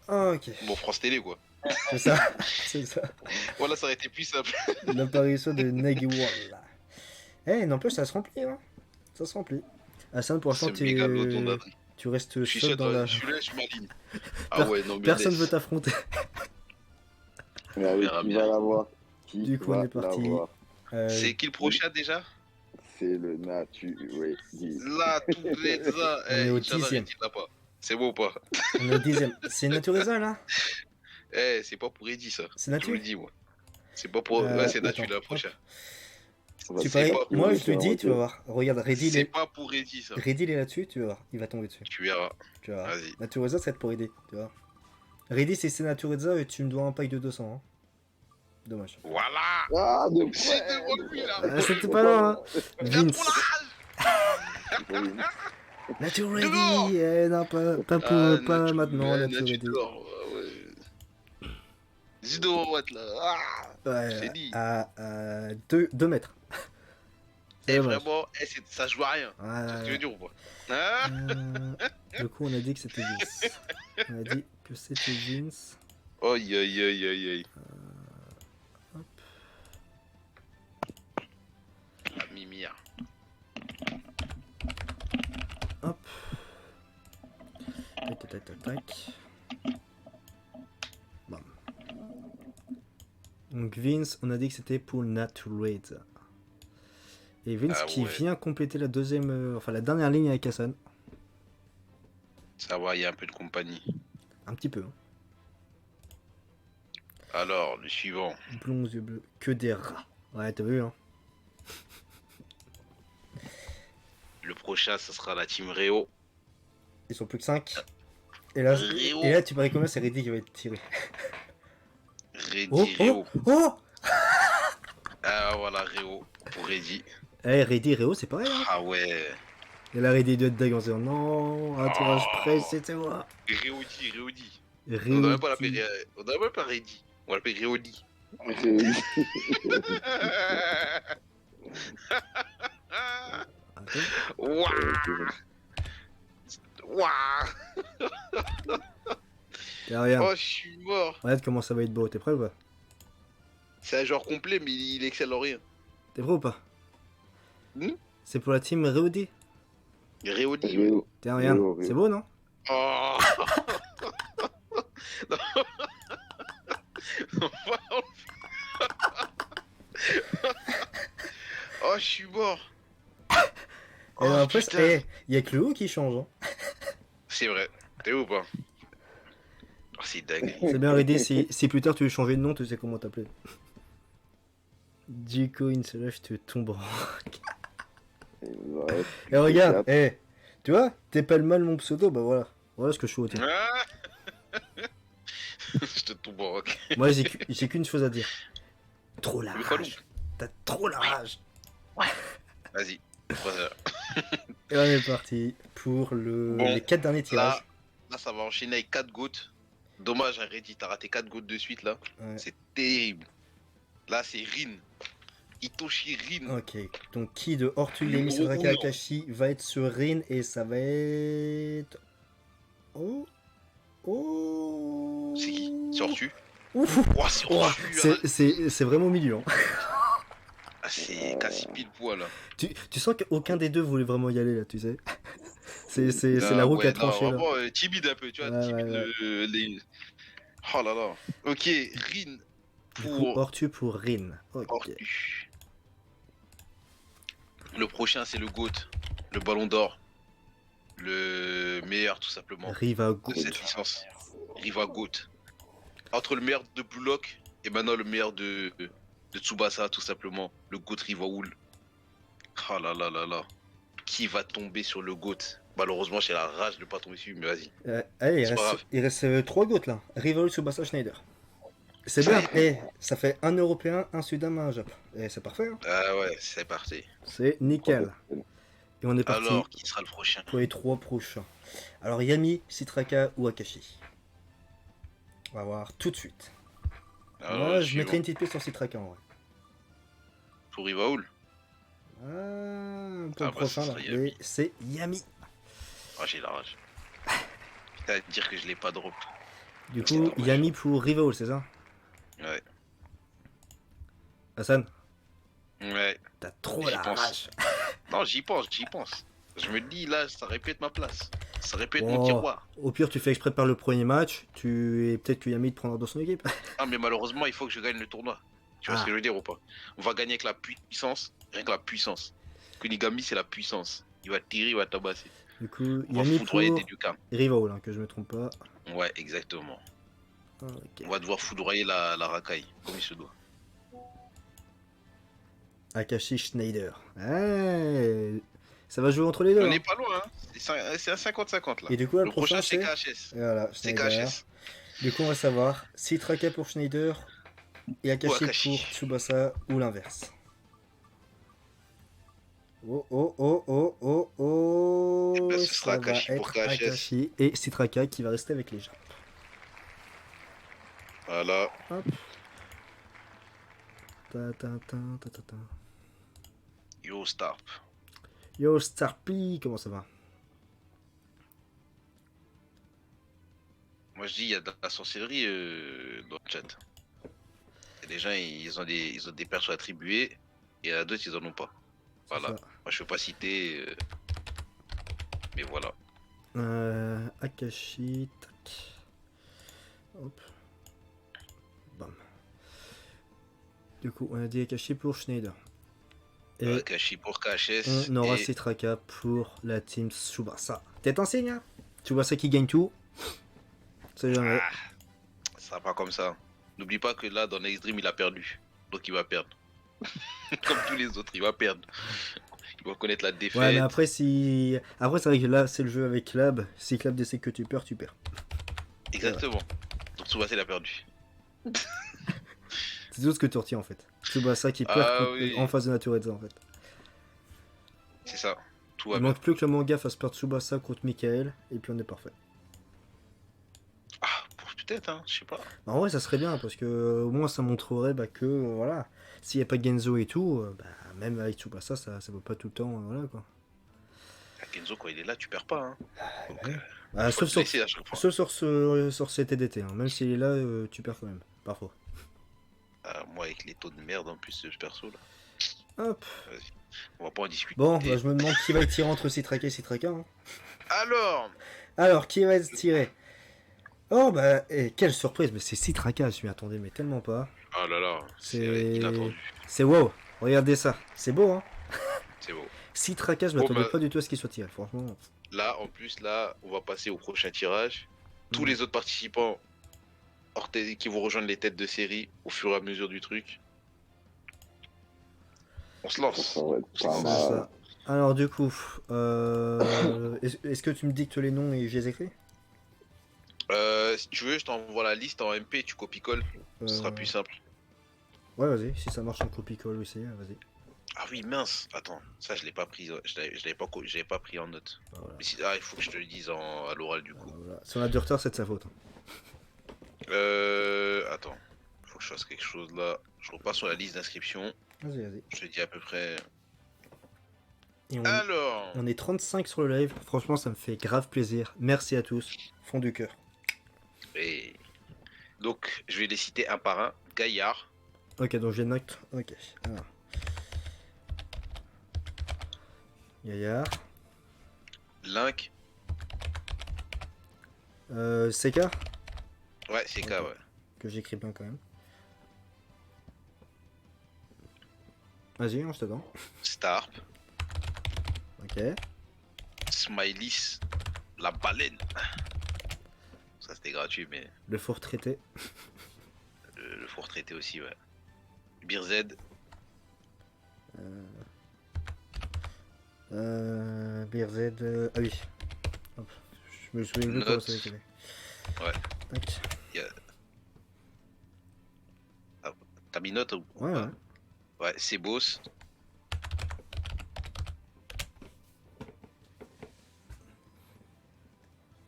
Ah, ok. Bon, France Télé quoi. C'est ça. C'est ça. Voilà, ça aurait été plus simple. L'apparition de Nagui Wall. Eh, n'empêche, ça se remplit. Hein. Ça se remplit. Hassan, pour l'instant, C'est mégalodon d'Adri. tu restes Je suis seul sûr, dans la... je suis là, je m'aligne. Ah ouais, non mais Personne laisse. veut t'affronter. Mais oui, verra qui bien. va l'avoir? Qui Du coup, on va est parti. l'avoir? C'est qui le prochain déjà? C'est le Natureza. Là, tous les uns. On est au Inch'Allah, 10e. Reddy l'a pas. C'est bon ou pas? On est au 10ème. C'est Natureza, là? C'est pas pour Eddy ça. C'est Je vous le Natu? dis moi. C'est pas pour. Ouais, c'est Natu attends, là, prochain. Tu c'est paries... pas- Moi, je lui dis, tu vas voir. Regarde, Reddy, C'est pas pour Eddy ça. il est là-dessus, tu vas voir. Il va tomber dessus. Tu verras. Tu vas voir. Vas-y. Natureza, ça va être pour aider, tu vois. Reddy, c'est Natureza et tu me dois un pack de 200. Hein. Dommage. Voilà. Ah, de C'est près. devant lui là. Ah, c'était pas loin, hein. Il a Vince. trop la rage. Nature Dehors. Reddy. Non, pas Natu, maintenant, ouais, Nature Natu Reddy. dehors, ouais. Zido Watt là. Ah. Ouais, C'est dit. à 2 mètres. C'est Et dommage. vraiment, ça joue à rien. Voilà. C'est ce que tu veux dire ou pas? Hein? Du coup, on a dit que c'était Vince. On a dit que c'était Vince. Aïe aïe aïe aïe aïe. Hop. Ah, Mimia. Hop. Tac. Bam. Donc Vince, on a dit que c'était pour Natureza. Et Vince Ah qui ouais. vient compléter la deuxième, enfin la dernière ligne avec Hassan. Ça va, il y a un peu de compagnie. Un petit peu. Hein. Alors, le suivant. Blonds aux yeux bleus. Que des rats. Ouais, t'as vu, hein. Le prochain, ce sera la team Réo. Ils sont plus que 5. Et là, Réo. tu paries combien? C'est Reddy qui va être tiré. Reddy Oh, Réo. oh. Ah voilà, Réo. Pour Reddy. Eh, Reddy et Réo, c'est pareil, hein. Ah ouais. Et là, Reddy doit être dague en se disant non, un tirage Oh. près, c'était moi. Réodi, Réodi. Réo. On n'a même pas l'appeler on n'a même pas Reddy. On va l'appeler Réodi. Ouah. Ouah. Et regarde, Oh, je suis mort. regarde comment ça va être beau. T'es prêt ou pas? C'est un genre complet, mais il excelle en rien. T'es prêt ou pas? Hmm. C'est pour la team Réodi. Réodi, ouais. T'es regarde, Réo. c'est beau, non? Oh. Non. On va Oh, je suis mort. Et en plus, putain. il y a que le haut qui change. Hein. C'est vrai. T'es où ou pas? Oh, c'est dingue. C'est bien, Reddy, si plus tard tu veux changer de nom, tu sais comment t'appeler. Du coup, une seule, je te tombe en... Ouais. Et regarde, tu vois, t'es pas le mal mon pseudo, bah voilà. Voilà ce que je suis au tiens. Ah. Je te tombe en rock. Moi, j'ai qu'une chose à dire. Trop la Mais pas rage. T'as trop la rage. Vas-y. 3 heures. Et on est parti pour Bon, les 4 derniers tirages. Là, ça va enchaîner avec 4 gouttes. Dommage, hein, Reddy, t'as raté 4 gouttes de suite là. Ouais. C'est terrible. Là, c'est Rin. Itoshi Rin. Ok, donc qui de Ortu Le Yemi gros Sadraka roulant. Akashi va être sur Rin et ça va être... Oh. C'est qui? C'est Ortu? Ouf. Oh, c'est Oh, Ortu. hein. c'est vraiment au milieu. Hein. Ah, c'est quasi pile poil, là. Tu sens qu'aucun des deux voulait vraiment y aller là, tu sais. C'est la roue qui a Ouais, non, tranché là. vraiment timide un peu, tu vois, Ouais, timide ouais, ouais. les... Oh là là. Ok, Rin Du coup, pour Ortu pour Rin. Ok. Ortu. Le prochain, c'est le GOAT, le Ballon d'Or, le meilleur tout simplement Riva de Goat. cette licence. Riva GOAT. Entre le meilleur de Blue Lock et maintenant le meilleur de Tsubasa tout simplement, le GOAT Rivaoul. Oh là là là là. Qui va tomber sur le GOAT? Malheureusement, j'ai la rage de ne pas tomber dessus, mais vas-y. Allez, C'est pas grave. il reste 3 Goats là. Riva, Tsubasa, Schneider. C'est Ça bien. y est. Eh, ça fait un Européen, un Sudam, un Jap. Et c'est parfait. Hein. Ah ouais, c'est parti. C'est nickel. Et on est parti Alors, qui sera le prochain? pour les 3 prochains. Alors, Yami, Citraka ou Akashi. On va voir tout de suite. Alors, Moi, le je mettrais suivant. une petite pièce sur Citraka en vrai. Pour Rivaoul. Pour le Ah bah, prochain ça là. sera Yami. Et c'est Yami. Ah, j'ai la rage. Putain, à dire que je l'ai pas drop. Du C'est coup, dommage. Yami pour Rivaul, c'est ça? Ouais. Hassan, Ouais. t'as trop J'y la pense. rage. Non, j'y pense, j'y pense. Je me dis, là, ça répète ma place. Ça répète mon Oh, tiroir. au pire, tu fais exprès de perdre le premier match. Et peut-être que Yami te prendra dans son équipe. Ah, mais malheureusement, il faut que je gagne le tournoi. Tu vois Ah. ce que je veux dire ou pas? On va gagner avec la puissance. Rien que la puissance. Kunigami, c'est la puissance. Il va tirer, il va tabasser. Du coup, On va Yami foudroyer pour des Ducam. Rivaul, hein, que je me trompe pas. Ouais, exactement. Ah, ok. On va devoir foudroyer la racaille, comme il se doit. Akashi Schneider. Ouais, ça va jouer entre les deux. On Hein. n'est pas loin, hein. C'est un 50-50 là. Et du coup, là, Le prochain, c'est KHS. Voilà, C'est Schneider. KHS. Du coup, on va savoir Citraka pour Schneider et Akashi, Akashi. pour Tsubasa ou l'inverse. Oh oh oh oh oh oh. Ben, ce sera Ça va Akashi pour être KHS. Akashi et Citraka qui va rester avec les gens. Voilà. Hop. Ta ta ta ta ta ta. Yo, Starp. Yo Starpy, comment ça va? Moi, je dis, il y a de la sorcellerie dans le chat. Et les gens, ils ont des persos attribués. Et il y en a d'autres, ils en ont pas. Voilà. Ça. Moi, je ne veux pas citer. Mais voilà. Akashi, tac. Hop. Bam. Du coup, on a dit Akashi pour Schneider. Et Akashi pour KHS. on aura et... Citraka pour la team Tsubasa. T'es un signe, hein? Tsubasa qui gagne tout. C'est jamais. Ah, ça sera pas comme ça. N'oublie pas que là, dans Next Dream, il a perdu. Donc, il va perdre. Comme tous les autres, il va perdre. Il va connaître la défaite. Ouais, mais après, si. Après, c'est vrai que là, c'est le jeu avec Clab. Si Clab décide que tu perds, tu perds. Exactement. Donc, Tsubasa, il a perdu. C'est tout ce que tu retiens en fait. Tsubasa qui perd Ah oui. en face de Natureza en fait. C'est ça. Tout va Il bien. manque plus que le manga fasse perdre Tsubasa contre Michael et puis on est parfait. Ah, peut-être, hein. Je sais pas. Bah, en vrai, ça serait bien parce que au moins ça montrerait que voilà, s'il n'y a pas Genzo et tout, même avec Tsubasa, ça vaut pas tout le temps. Voilà quoi. Ah, Kenzo, quand il est là, tu perds pas. Hein. Donc, Bah, faut sauf te sur, laisser à chaque fois. sauf sur ces TDT, hein. Même s'il est là, tu perds quand même, parfois. Ah, moi, avec les taux de merde en plus, ce perso là. Hop. Vas-y. On va pas en discuter. Bon, bah, je me demande qui va être tiré entre Citraka et Citraka. Hein. Alors, Qui va être tiré? Oh bah, quelle surprise, mais c'est Citraka, je m'y attendais mais tellement pas. oh là là, C'est c'est inattendu. C'est wow, regardez ça, c'est beau hein. C'est beau. Citraka, je Bon, m'attendais bah- pas du tout à ce qu'il soit tiré, franchement. Là, en plus, là, on va passer au prochain tirage. Tous Mhm. les autres participants qui vont rejoindre les têtes de série au fur et à mesure du truc. On se lance. Ça va être pas C'est mal. ça. Alors du coup, est-ce que tu me dictes les noms et je les écris? Si tu veux, je t'envoie la liste en MP, tu copies-colles. Ce sera plus simple. Ouais, vas-y, si ça marche en copie-colle aussi, vas-y. Ah oui, mince. Attends, ça, je l'ai pas pris. Je l'avais pas pris en note. Voilà. Mais il faut que je te le dise à l'oral du coup. Voilà. Si on a du retard, c'est de sa faute. Hein. Attends. Faut que je fasse quelque chose là. Je repasse sur la liste d'inscription. Vas-y, vas-y. Je te dis à peu près. Et Alors. on est 35 sur le live, franchement ça me fait grave plaisir. Merci à tous, fond du cœur. Et... Donc, je vais les citer un par un. Gaillard. Ok, donc j'ai note. Ok. Alors. Gaillard. Link. Seka. Ouais, c'est K, Ok. ouais. Que j'écris bien quand même. Vas-y, on se t'attend. Starp. Ok. Smileys. La baleine. Ça, c'était gratuit, mais Le four traité. le four traité aussi, ouais. Beerzed. BRZ. Ah oui. Hop. Je me souviens plus comment Note. ça s'appelait. Ouais. Tac. T'as mis note ou Ouais, pas? ouais. Ouais, c'est Boss.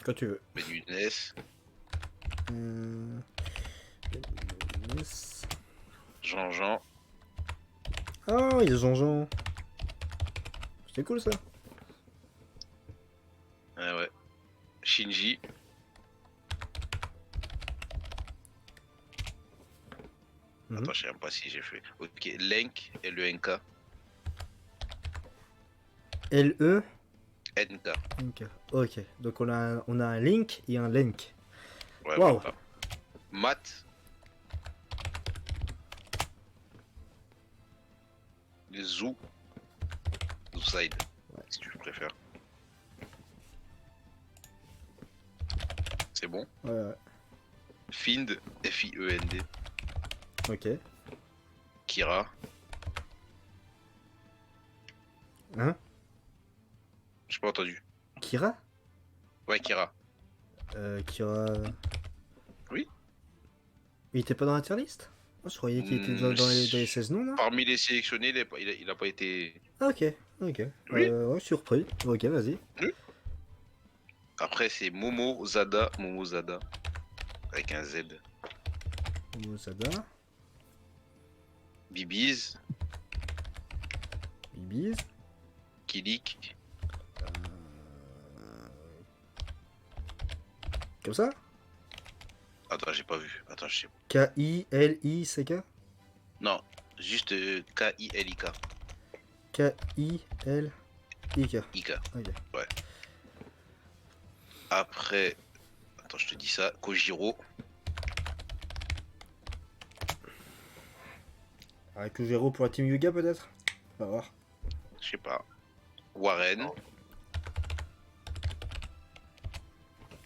Quand tu veux. Benunes. Euh... yes. Jean-Jean. Oh, il y a Jean-Jean. C'est cool ça. Ouais, ouais. Shinji. Mhm. Attends, je sais même pas si j'ai fait. Ok, Lenk et le NK. LE. NK. Link. Ok. Donc on a un Link et un Link. Ouais, Wow. voilà. Matt. Le Zoo. Zooside. Ouais. Si tu préfères. C'est bon. Ouais, ouais. Find. F-I-E-N-D. Ok. Kira. Hein? J'ai pas entendu. Kira? Ouais, Kira. Kira. Oui. Il était pas dans la tier list? Oh, je croyais qu'il était dans les 16 noms là. Parmi les sélectionnés, il a pas été. Ah, ok. Ok. Oui. Ouais, surpris. Ok, vas-y. Après, c'est Momo Zada. Momo Zada. Avec un Z. Sada. Bibiz. Bibiz. Kilik. Comme ça? Attends, j'ai pas vu. Attends, je sais. K-I-L-I-C-K? Non, juste K-I-L-I-K. K-I-L-I-K. I-K. Ok. Après, attends, je te dis ça. Kojiro. Avec Kujiro pour la team Yuga peut-être? On va voir. Je sais pas. Warren.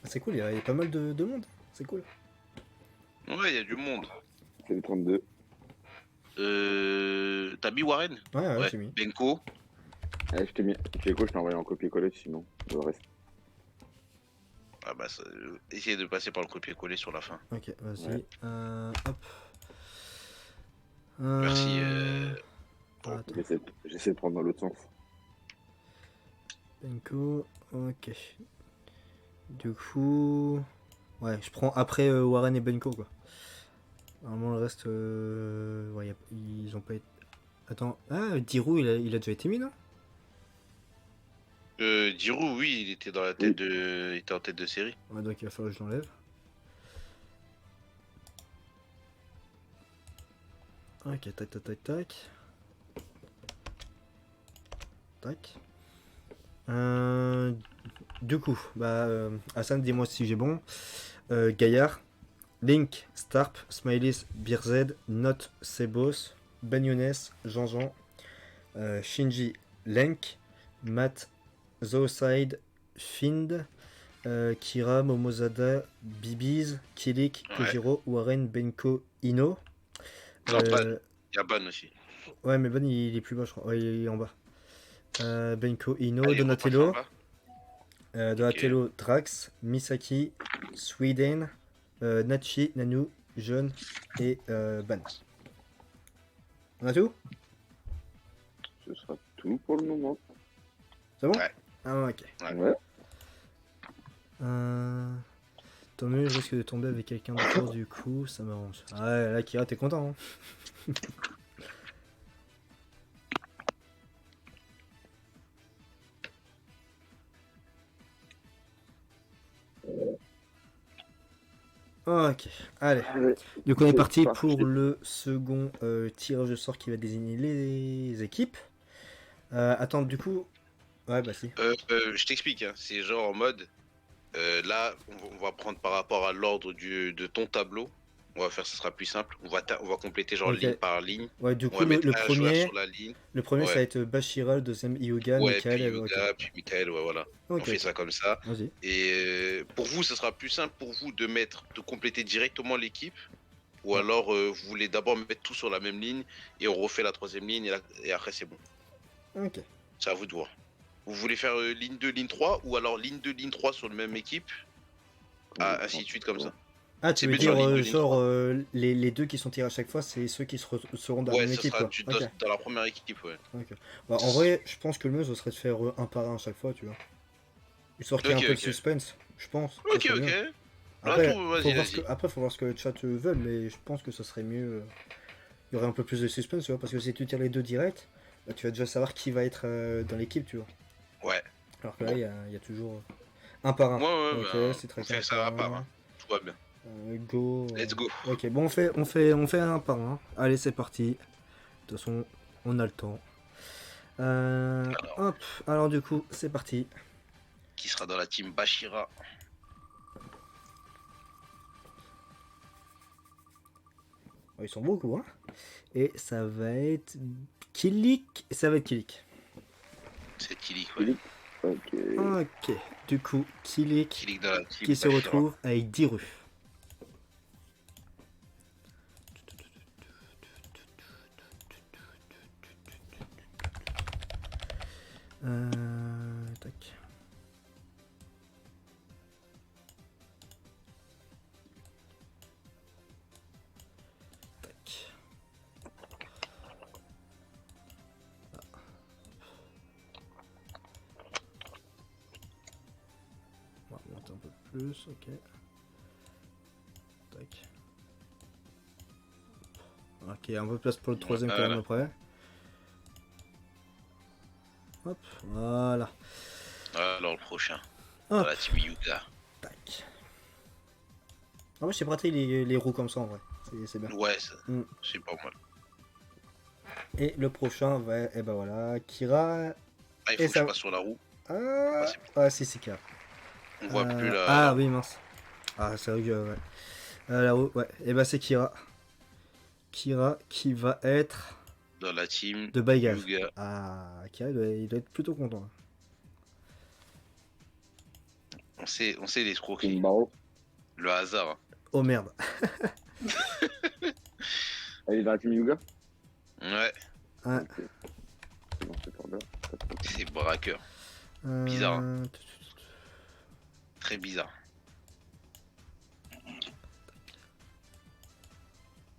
Ah, c'est cool, il y a pas mal de monde. C'est cool. Ouais, il y a du monde. C'est les 32. T'as mis Warren? Ouais, ouais, Ouais. j'ai mis. Benko. Eh, je t'ai mis. Tu sais quoi, je t'ai envoyé en copier-coller sinon. Le reste. Ah bah, essayez de passer par le copier-coller sur la fin. Ok, vas-y. Ouais. Hop. Merci. Ah, attends. J'essaie de prendre dans l'autre sens. Benko, ok. Du coup... Ouais, je prends après Warren et Benko, quoi. Normalement, le reste... Ouais, ils ont pas été... Attends, ah, Diru, il a déjà été mis, non? Giroud, oui, il était dans la tête de. Il était en tête de série. Ouais, donc il va falloir que je l'enlève. Ok, tac, tac, tac, tac. Tac. Du coup, bah, Hassan, dis-moi si j'ai bon. Gaillard, Link, Starp, Smileys, Beerzed, Not, Sebos, Ben Younes, Jean-Jean, Shinji, Lenk, Matt, Zooside, Find, Kira, Momozada, Bibiz, Kilik, Ouais. Kojiro, Warren, Benko, Ino. Non, Ban. Il y a Ban aussi. Ouais, mais Ben il est plus bas, je crois. Ouais, il est en bas. Benko, Ino, Allez, Donatello. repasse en bas. Donatello, Drax, Misaki, Sweden, Nachi, Nanu, Jeune et Ban. On a tout? Ce sera tout pour le moment. C'est bon? Ouais. Ah, ok. Ouais. Ouais. Tant mieux, je risque de tomber avec quelqu'un d'autre du coup, ça m'arrange. Ah ouais, là, Kira, t'es content, hein? Ok, allez. Allez, Donc on est c'est parti parti. pour le second tirage de sort qui va désigner les équipes. Attends, du coup, Ouais, bah si. Je t'explique, hein. C'est genre en mode, là, on va prendre par rapport à l'ordre de ton tableau. On va faire, ce sera plus simple. On va compléter genre Ok. ligne par ligne. Ouais, du On coup, va mettre le un joueur premier, sur la ligne. ça Ouais, va être Bashira, le deuxième Hyuga, ouais, Michael, puis ok. Yuga, puis Michael, ouais, voilà. Ok, On fait ok. ça comme ça. Vas-y. Et pour vous, ce sera plus simple pour vous de compléter directement l'équipe. Ou Ouais. alors, vous voulez d'abord mettre tout sur la même ligne et on refait la troisième ligne et après c'est bon. Ok. C'est à vous de voir. Vous voulez faire ligne 2, ligne 3 ou alors ligne 2, ligne 3 sur le même équipe, ainsi de suite comme ça. Ah, tu C'est veux mieux de faire dire, ligne 2, ligne 3. les deux qui sont tirés à chaque fois, c'est ceux qui seront dans la Ouais, même ça équipe, sera quoi. Ok. dans la première équipe, ouais. Ok. Bah, en vrai, je pense que le mieux, ce serait de faire un par un à chaque fois, tu vois. Histoire qu'il y ait Ok, un peu de ok. suspense, je pense. Ça Ok, serait ok. mieux. Là, tout, Après, vas-y, vas-y. faut voir ce que le chat veut, mais je pense que ce serait mieux. Il y aurait un peu plus de suspense, tu vois, parce que si tu tires les deux directs, bah, tu vas déjà savoir qui va être dans l'équipe, tu vois. Ouais. Alors que là, Bon. il y a toujours un par un. Ouais, ouais, Ok, ben, c'est on traqué un fait par ça à part, un. hein. Tout va bien. Go. Let's go. Ok, bon, on fait un par un. Allez, c'est parti. De toute façon, on a le temps. Alors, Hop, alors du coup, c'est parti. qui sera dans la team Bashira? Oh, ils sont beaucoup, hein. Et ça va être Kilik. Ça va être Kilik. C'est Kilik, ouais. Philippe. Ok. Ok, du coup, Kilik Kilik dans la team qui se Bashira. retrouve avec 10 rues. Tac. Tac. On va monter un peu plus, ok. Tac. Ok, un peu de place pour le troisième quand même Voilà. après. Hop, voilà. Alors, le prochain. Dans Hop, la team Yuga. tac. Ah ouais, j'ai praté les roues comme ça en vrai. C'est bien. Ouais, Mm. c'est pas mal. Et le prochain va. Et ben voilà, Kira. Ah, il Et faut que je ça. passe sur la roue. Ah, C'est bon. ah si, c'est Kira. On voit plus la Ah roue. oui, mince. Ah, c'est vrai que. Ouais. La roue, ouais. Et ben c'est Kira. Kira qui va être Dans la team de Baigaz. Yuga. Ah, Kira, il doit être plutôt content. On sait les Team escroqueries. Baro. Le hasard, hein. Oh merde. Elle est dans la team Yuga. Ouais, Ah, Ok. C'est dans cet ordre-là. c'est braqueur. Bizarre, hein. euh, Très bizarre.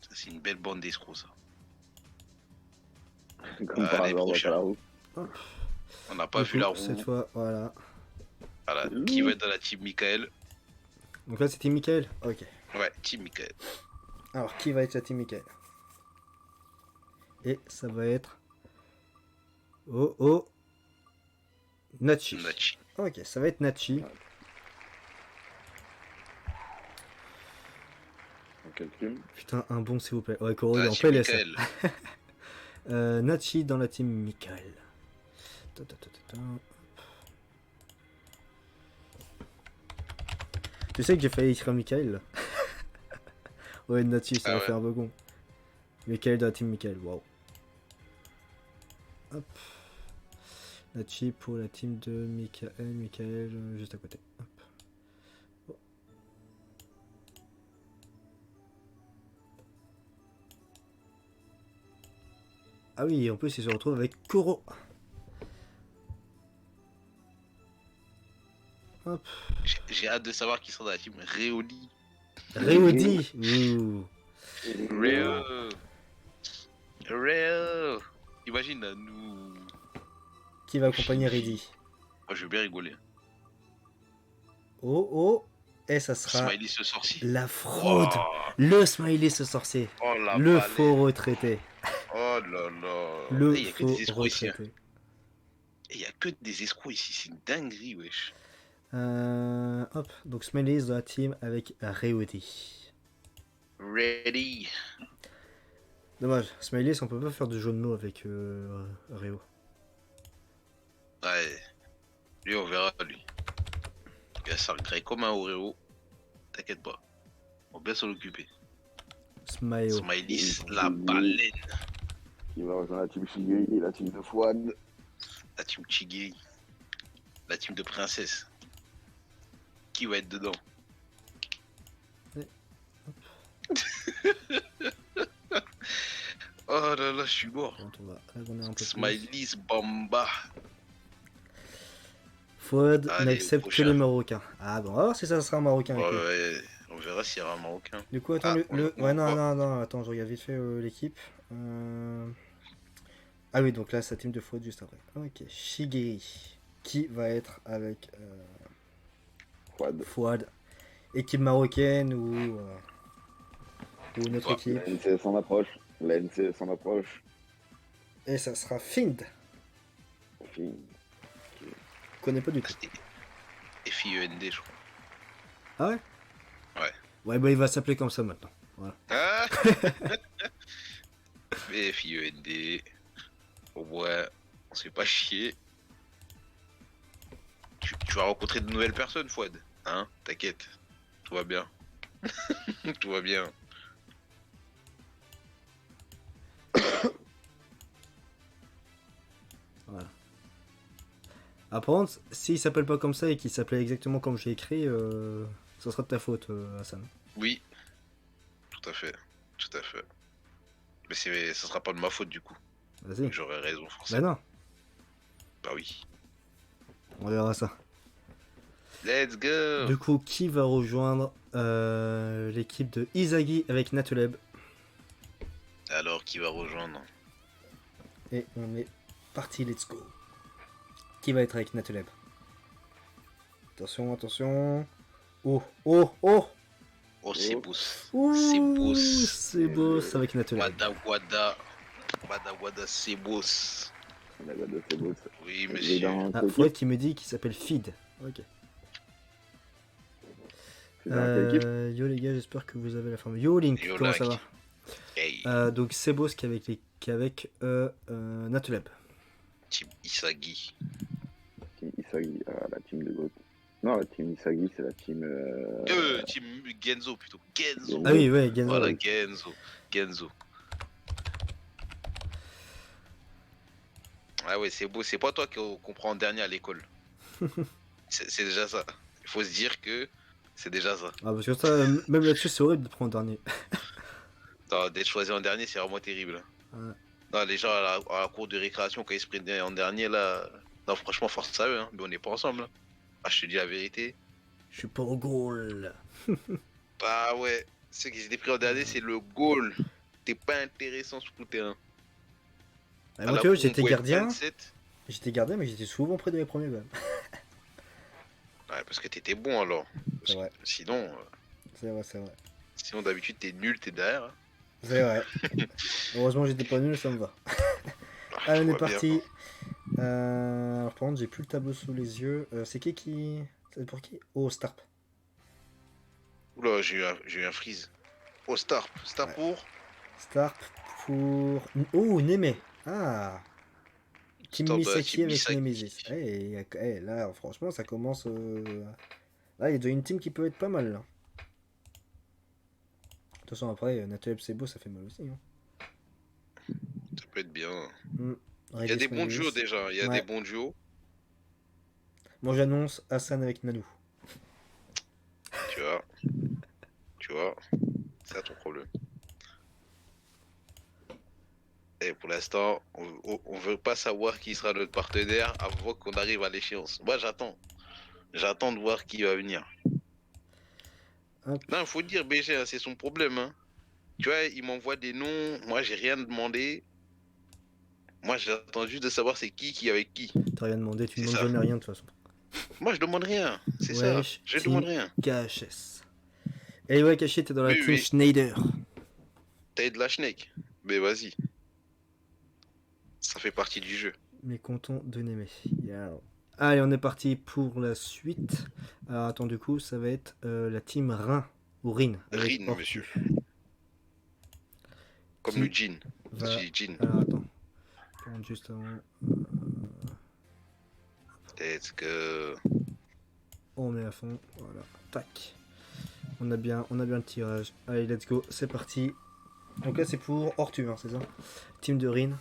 Ça, c'est une belle bande d'escrocs, ça. Comme par Allez, hasard, on voit pas prochain. la roue. On n'a pas du vu la coup, roue. cette fois, voilà. Voilà. Qui va être dans la team Michael? Donc là, c'était Michael. Ok. Ouais, team Michael. Alors, qui va être la team Michael? Et ça va être. Oh oh. Nachi. Nachi. Ok, ça va être Nachi. Dans quel team? Putain, un bon s'il vous plaît. Ouais, Koro, Dans il est la en team PLS. Michael. Nachi dans la team Michael. Ta, ta, ta, ta, ta. Tu sais que j'ai failli écrire Michael là. Ouais, Nachi, ça Ah m'a ouais. fait un peu con. Michael dans la team Michael, waouh. Hop. Nachi pour la team de Michael. Michael juste à côté. Hop. Oh. Ah oui, en plus il se retrouve avec Koro. Hop. J'ai hâte de savoir qui sera dans la team Réoli. Réodi. Ouh. Réo. Imagine, nous. Qui va accompagner Reddy? Moi, je vais bien rigoler. Oh oh. Et ça sera Smiley ce sorcier. la fraude. Oh, Le smiley ce sorcier. oh la Le balai. faux retraité. Oh là là. Le Il y a que faux des escrocs ici. Hein. retraité. Il y a que des escrocs ici. C'est une dinguerie, wesh. Hop, donc Smiley est dans la team avec Réodi. Ready. Dommage, Smiley, on peut pas faire de jeu de mots avec Réo. Ouais. Lui, on verra, lui. Il va s'argrer comme un Oreo. T'inquiète pas. On va bien s'en occuper. Smile. Smiley, la baleine. Qui va rejoindre la team Shigeri et la team de Fouad. La team Chigiri. La team de princesse. Qui va être dedans? Ouais. Oh là là, je suis mort. Quand on va agrandir un peu plus. Smiley, Bamba. Fouad Allez, n'accepte au que prochain. les Marocains. Ah bon, on va voir si ça sera un Marocain avec lui. Ouais, on verra s'il y aura un Marocain. Du coup, attends, Ah, ouais, non, attends, je regarde vite fait l'équipe. Ah oui, donc là, sa team de Fouad juste après. Ok, Shigeri, qui va être avec Fouad. Fouad. Équipe marocaine ou notre Ouais. équipe. La NC s'en approche. La NC s'en approche. Et ça sera Find. Fini. Je connais pas du tout. C'était FIEND, je crois. Ah ouais? Ouais. Ouais, bah il va s'appeler comme ça maintenant. Voilà. Ah FIEND. Au moins, on se fait pas chier. Tu vas rencontrer de nouvelles personnes, Fouad. Hein? T'inquiète. Tout va bien. Tout va bien. Voilà. Ah, par contre, s'il s'appelle pas comme ça et qu'il s'appelait exactement comme j'ai écrit, ça sera de ta faute, Hassan. Oui. Tout à fait. Tout à fait. Mais ça sera pas de ma faute, du coup. Vas-y. J'aurais raison, Bah forcément. non, Bah oui. on verra ça. Let's go. Du coup, qui va rejoindre l'équipe de Izagi avec Natuleb? Alors, qui va rejoindre? Et on est parti, let's go. Qui va être avec Natuleb? Attention, attention. Oh, oh, oh! Oh, c'est beau. C'est Ouh, beau. c'est beau, c'est avec Natuleb. Wada, c'est beau. La gade de Sebos. Oui, Il est monsieur. dans Ah, quelle Fouad équipe qui me dit qu'il s'appelle Feed. Ok. C'est dans quelle équipe Yo les gars, j'espère que vous avez la forme. Yo Link, Yo, comment ça Link. va? Hey, Donc c'est beau qui est avec Natuleb. Team Isagi. Team Isagi, la team de Goat. Non, la team Isagi, c'est la team. Team Genzo plutôt. Genzo. Ah oui, ouais, Genzo. Voilà, oui. Genzo. Ah ouais, c'est beau. C'est pas toi qu'on prend en dernier à l'école. C'est déjà ça. Il faut se dire que c'est déjà ça. Ah, parce que ça, même là-dessus, c'est horrible de prendre dernier. D'être choisi en dernier, c'est vraiment terrible. Ouais. Non, les gens à la cour de récréation, quand ils se prennent en dernier, là. Non, franchement, force à eux, hein. Mais on n'est pas ensemble. Hein. Ah, je te dis la vérité. Je suis pas au goal. Ah ouais, ceux qui s'étaient pris en dernier, c'est le goal. T'es pas intéressant sur tout terrain. Ah, moi, tu vois, j'étais gardien. 27. J'étais gardien, mais j'étais souvent près de mes premiers balles. Ouais, parce que t'étais bon alors. C'est vrai. Sinon, C'est vrai, c'est vrai. sinon d'habitude t'es nul, t'es derrière. Hein. C'est vrai. Heureusement, j'étais pas nul, ça me va. Ah, Allez, tout on est va bien, parti. quoi. Alors, par contre, j'ai plus le tableau sous les yeux. C'est qui? C'est pour qui? Oh, Starp. Oula, j'ai eu un freeze. Oh, Star. Star Ouais. pour Starp pour. Oh, Neme. Ah. Team Star, bah, Misaki Team avec Misaki. Nemesis. Là, franchement, ça commence. Là, il y a déjà une team qui peut être pas mal. Là. De toute façon, après, Nathalie c'est beau, ça fait mal aussi. Hein. Ça peut être bien. Mm. Il y a des bons Regis duos Smalis. déjà. Il y a Ouais. des bons duos. Moi, j'annonce Hassan avec Nanou. Tu vois. Tu vois. C'est ça ton problème. Et pour l'instant, on veut pas savoir qui sera notre partenaire avant qu'on arrive à l'échéance. Moi, j'attends. J'attends de voir qui va venir. Hop. Non, il faut dire, BG, hein, c'est son problème. Hein. Tu vois, il m'envoie des noms. Moi, j'ai rien demandé. Moi, j'attends juste de savoir c'est qui est avec qui. T'as rien demandé, tu C'est ne demandes ça. jamais rien de toute façon. Moi, je demande rien. C'est ça. Wesh, Je team demande rien. KHS. Et ouais, Kashi, t'es dans la Oui, team oui. Schneider. T'as de la schneck. Mais vas-y. Ça fait partie du jeu. Mécontent de Némé. Allez, on est parti pour la suite. Alors, attends, du coup, ça va être la team Rhin. Ou Rin. avec Rin, Ortu. monsieur. Comme Qui le jean. va- Je dis jean. Alors, attends. Prendre juste avant. Let's go. On met à fond, voilà, tac. On a bien le tirage. Allez, let's go, c'est parti. Donc là, c'est pour Ortu, hein, c'est ça? Team de Rin.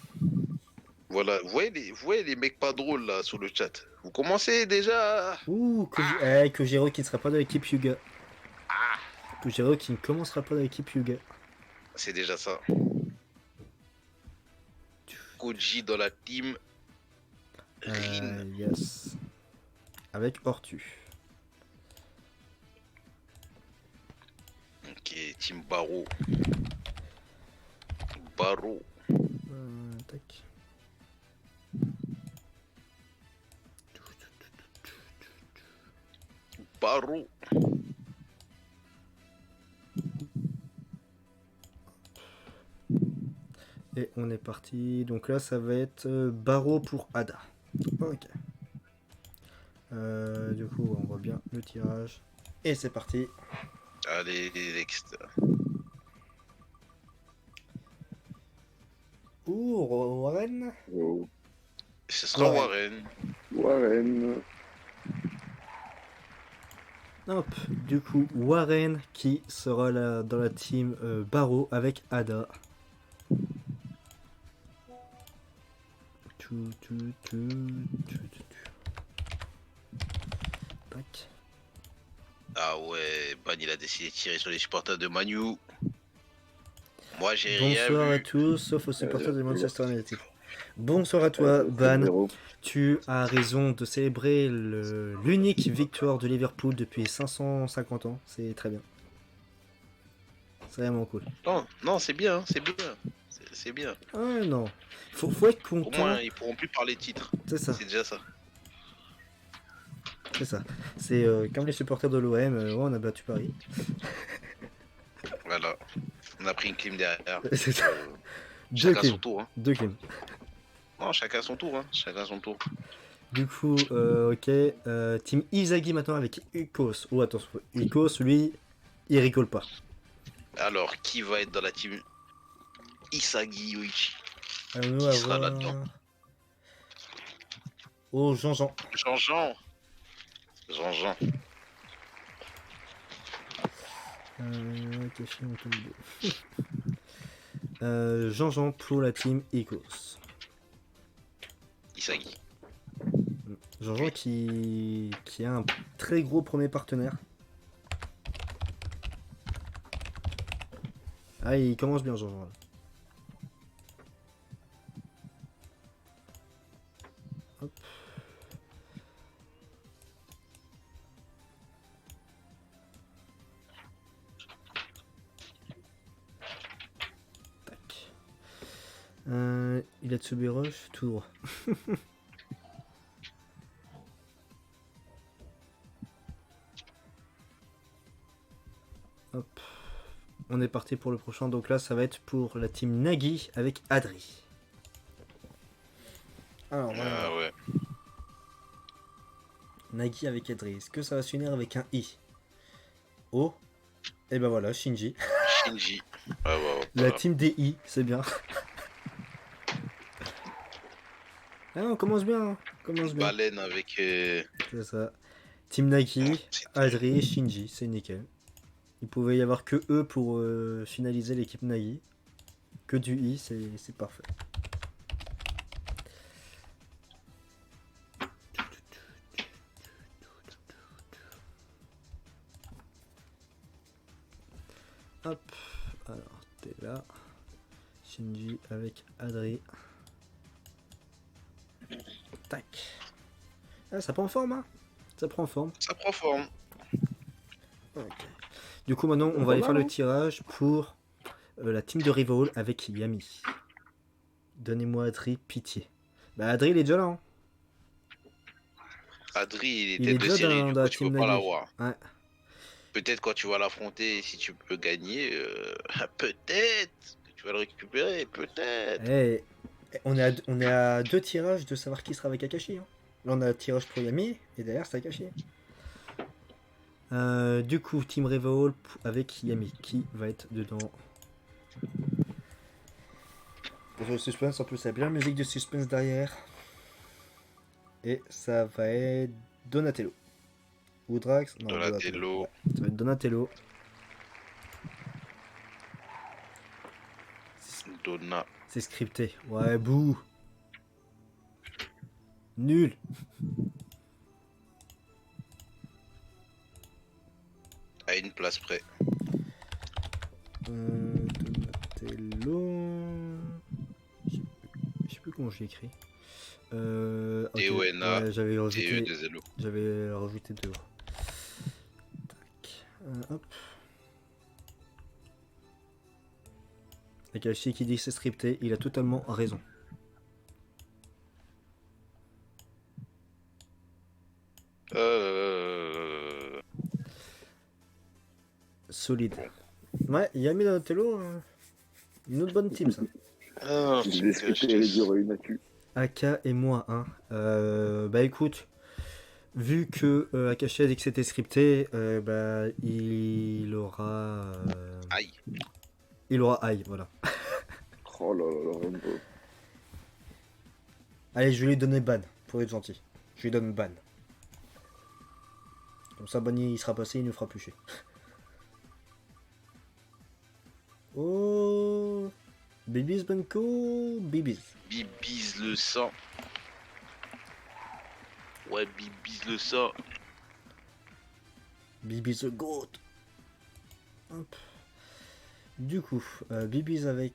Voilà, vous voyez les mecs pas drôles là sur le chat. Vous commencez déjà. Ouh, Kojiro qui ne sera pas dans l'équipe Yuga. Kojiro qui ne commencera pas dans l'équipe Yuga. C'est déjà ça. Koji dans la team Rin. Yes. Avec Ortu. Ok, team Baro. Baro. Tac. Baro. Et on est parti. Donc là, ça va être Baro pour Ada. Ok. Du coup, on voit bien le tirage. Et c'est parti. Allez, next. Ouh, Warren. Oh. Ce sera Warren. Warren. Warren. Hop, du coup, Warren qui sera là dans la team Baro avec Ada. Tac. Ah ouais, Ban il a décidé de tirer sur les supporters de Manu. Moi j'ai rien Bonsoir vu. à tous, sauf aux supporters de Manchester United. Bonsoir à toi, Ban. 7-0. Tu as raison de célébrer l'unique victoire de Liverpool depuis 550 ans. C'est très bien. C'est vraiment cool. Non, non, c'est bien, c'est bien. C'est bien. Ah non. Faut être Au content. moins, ils pourront plus parler de titre. C'est ça. C'est déjà ça. C'est ça. C'est comme les supporters de l'OM. Ouais, on a battu Paris. Voilà. On a pris une clim derrière. C'est ça. Deux Chacun son clims. tour. Hein. Deux clims. Non, chacun son tour. Hein. Chacun son tour. Du coup, ok. Team Izagi maintenant avec Ikos. Oh, attention. Ikos, lui, il rigole pas. Alors, qui va être dans la team Isagi Yoichi? Nous, Qui sera avoir... là-dedans? Oh, Jean-Jean. Jean-Jean. Jean-Jean. Jean-Jean pour la team Ikos. Isagi. Jean-Jean qui a un très gros premier partenaire. Ah, il commence bien, Jean-Jean. Hop. Tac. Il a Tsubirosh, tour. Hop. On est parti pour le prochain. Donc là, ça va être pour la team Nagi avec Adri. Alors voilà. Ah ouais. Nagi avec Adri. Est-ce que ça va s'unir avec un I? Oh. Et ben voilà, Shinji. Shinji. Ah ouais, ouais, La voilà. team des I, c'est bien. Ah non, on commence bien. Hein. On commence bien. Baleine avec. C'est ça. Team Nagi, C'est- Adri et Shinji, c'est nickel. Il pouvait y avoir que eux pour finaliser l'équipe Nagi. Que du I, c'est parfait. Hop, alors t'es là. Shinji avec Adri. Tac. Ah, ça prend forme, hein? Ça prend forme. Ça prend forme. Ok. Du coup, maintenant, on va aller faire le tirage pour la team de Rival avec Yami. Donnez-moi Adri, pitié. Bah, Adri, il est déjà là. Hein. Adri, il Il est est tête de déjà série, dans du la coup, tu team peux pas Nagi. l'avoir. Ouais. Peut-être quand tu vas l'affronter, si tu peux gagner, peut-être que tu vas le récupérer, peut-être. Eh, on est à deux tirages de savoir qui sera avec Akashi. Hein. Là, on a un tirage pour Yami et derrière, c'est Akashi. Du coup, Team Revolve avec Yami. Qui va être dedans? Pour le suspense, en plus, il y a bien la musique de suspense derrière. Et ça va être Donatello. Ou Drax? Non, Donatello. Ouais, ça va être Donatello. Donna. C'est scripté. Ouais, bouh. Nul. À une place près. Donatello. Je sais plus comment j'ai écrit. Ok. D-O-N-A. Ouais, T-E-2-L-O. j'avais rajouté 2. Tac. Hop. Akashi qui dit que c'est scripté, il a totalement raison. Solide. Ouais, Yami Donatello, une autre bonne team ça. Ah, Je vais scripter les durs une actu. Aka et moi, hein. Bah écoute, vu que Akashi a dit que c'était scripté, bah il aura. Aïe. Il aura aïe, voilà. Oh là là là, Rambo. Allez, je vais lui donner ban, pour être gentil. Je lui donne ban. Comme ça, Bonnie il sera passé, il nous fera plus chier. Oh, Bibis Banco, Bibis. Bibise le sang. Ouais, Bibise le sang. Bibis the Goat. Hop. Du coup, Bibis avec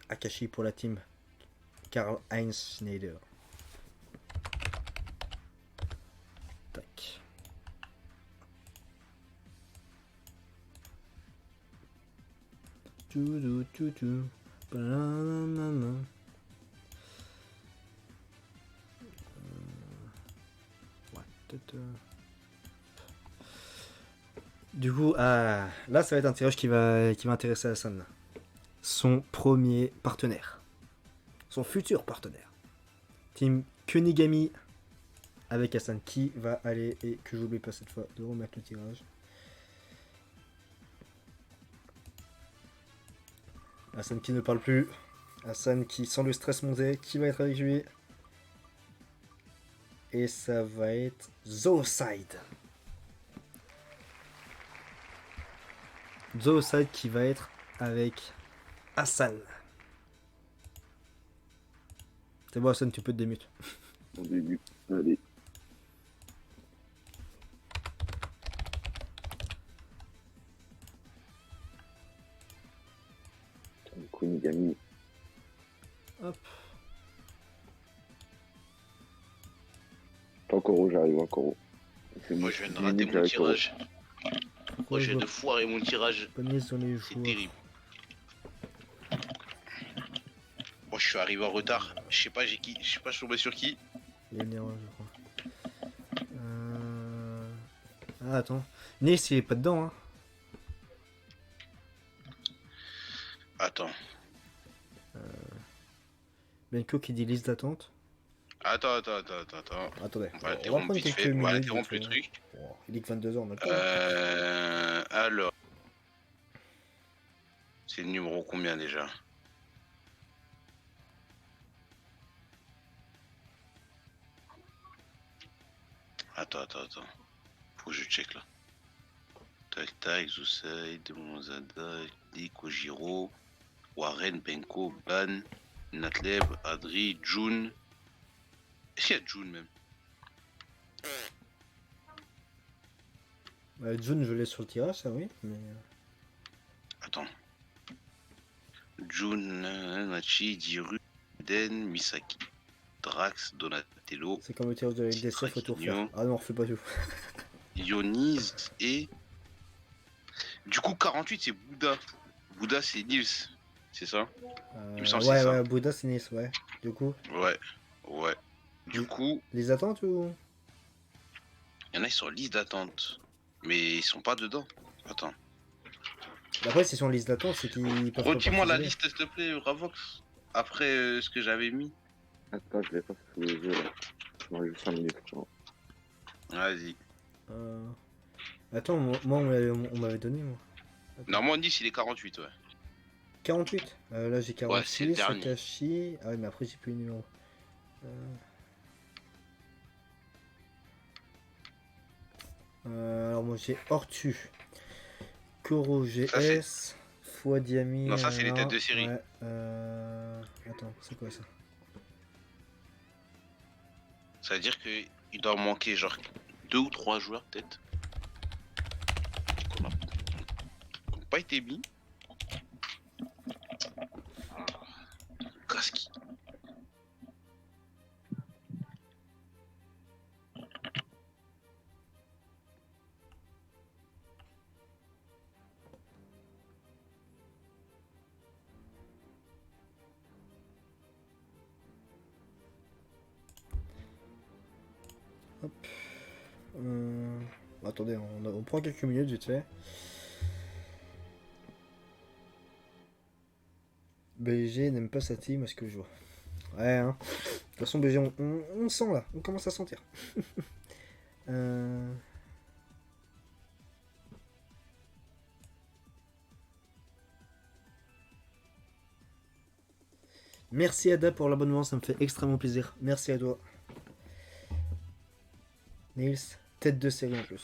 Akashi pour la team. Karl-Heinz Schneider. Tac. Tout. Banana. Ouais, peut-être. Du coup, là, ça va être un tirage qui va intéresser Hassan. Son premier partenaire. Son futur partenaire. Team Kunigami avec Hassan qui va aller, et que j'oublie pas cette fois de remettre le tirage. Hassan qui ne parle plus. Hassan qui sent le stress monter. Qui va être avec lui? Et ça va être Zooside. Zooside qui va être avec Hassan. C'est bon Hassan, tu peux te démute. Au début. Allez. Kunigami. Hop. Encore où j'arrive, encore où. Moi, je viens de rater mon tirage. Moi, je viens de foirer mon tirage. Panier sur les C'est joueurs. terrible. Moi, je suis arrivé en retard. Je sais pas, j'ai qui. Je sais pas, je suis tombé sur qui. Il y a une erreur, je crois. Ah, attends. Nils, il est pas dedans, hein. Attends. Benko qui dit liste d'attente. Attends. Attendez. On va va interrompre prendre vite quelques fait. On va minutes, interrompre le vite, truc. Oh, il dit que 22h, on a le temps. Alors. C'est le numéro combien déjà? Attends. Faut que je check là. Tac, Zoussaïd, Monzada, Lee, Kojiro, Warren, Benko, Ban, Natlev, Adri, June. Est-ce qu'il y a June même? June, je l'ai sur le tirage, ça oui, mais. Attends. June, Nachi, Diru, Den, Misaki, Drax, Donatello, C'est comme le tirage de la LDC, faut tout refaire. Ah non, on refait pas tout. Ionis et. Du coup, 48, c'est Bouddha. Bouddha, c'est Nils. C'est ça? Il me semble que c'est ça. Ouais, Bouddha, c'est Nice, ouais. Du coup, Ouais. Du coup, les attentes ou. il y en a, ils sont en liste d'attente. Mais ils sont pas dedans. Attends. Après, s'ils sont en liste d'attente, c'est qu'ils peuvent pas Redis-moi la participer. liste, s'il te plaît, Ravox. Après ce que j'avais mis. Attends, je l'ai pas sous les yeux là. Non, juste 5 minutes. Genre. Vas-y. Attends, moi on m'avait donné, moi. Attends. Normalement, Nice, il est 48, ouais. 48. Là, j'ai Ouais, c'est le 46, dernier. Akashi. Ah oui, mais après, j'ai plus les numéros. Alors moi j'ai Ortu, Koro Ça, c'est. GS, Foi Diami. Non, ça, c'est les têtes de série. Ouais, attends, c'est quoi ça? Ça veut dire qu'il doit manquer genre 2 ou 3 joueurs, peut-être. Qu'on a qui ont pas été mis. Kaski. Attendez, on prend quelques minutes vite fait. BG n'aime pas sa team, est-ce que je vois? Ouais, hein. De toute façon, BG, on sent là, on commence à sentir. Euh, Merci Ada pour l'abonnement, ça me fait extrêmement plaisir. Merci à toi. Nils, tête de série en plus.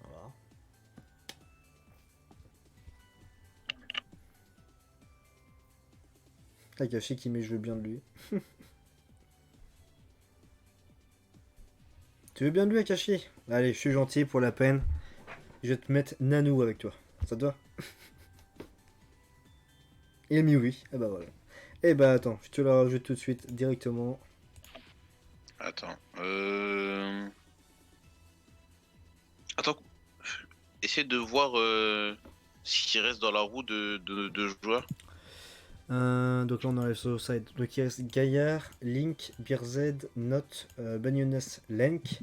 Voilà. Akashi qui met je veux bien de lui. Tu veux bien de lui Akashi? Allez, je suis gentil pour la peine. Je vais te mettre Nanou avec toi. Ça te va? Il a mis oui. Ah bah voilà. Eh bah attends, je te la rajoute tout de suite directement. Attends. Attends. Essaye de voir s'il reste dans la roue de joueurs. Donc là on enlève sur le side. Donc il reste Gaillard, Link, Birzed, Note, Banyunes, Lenk,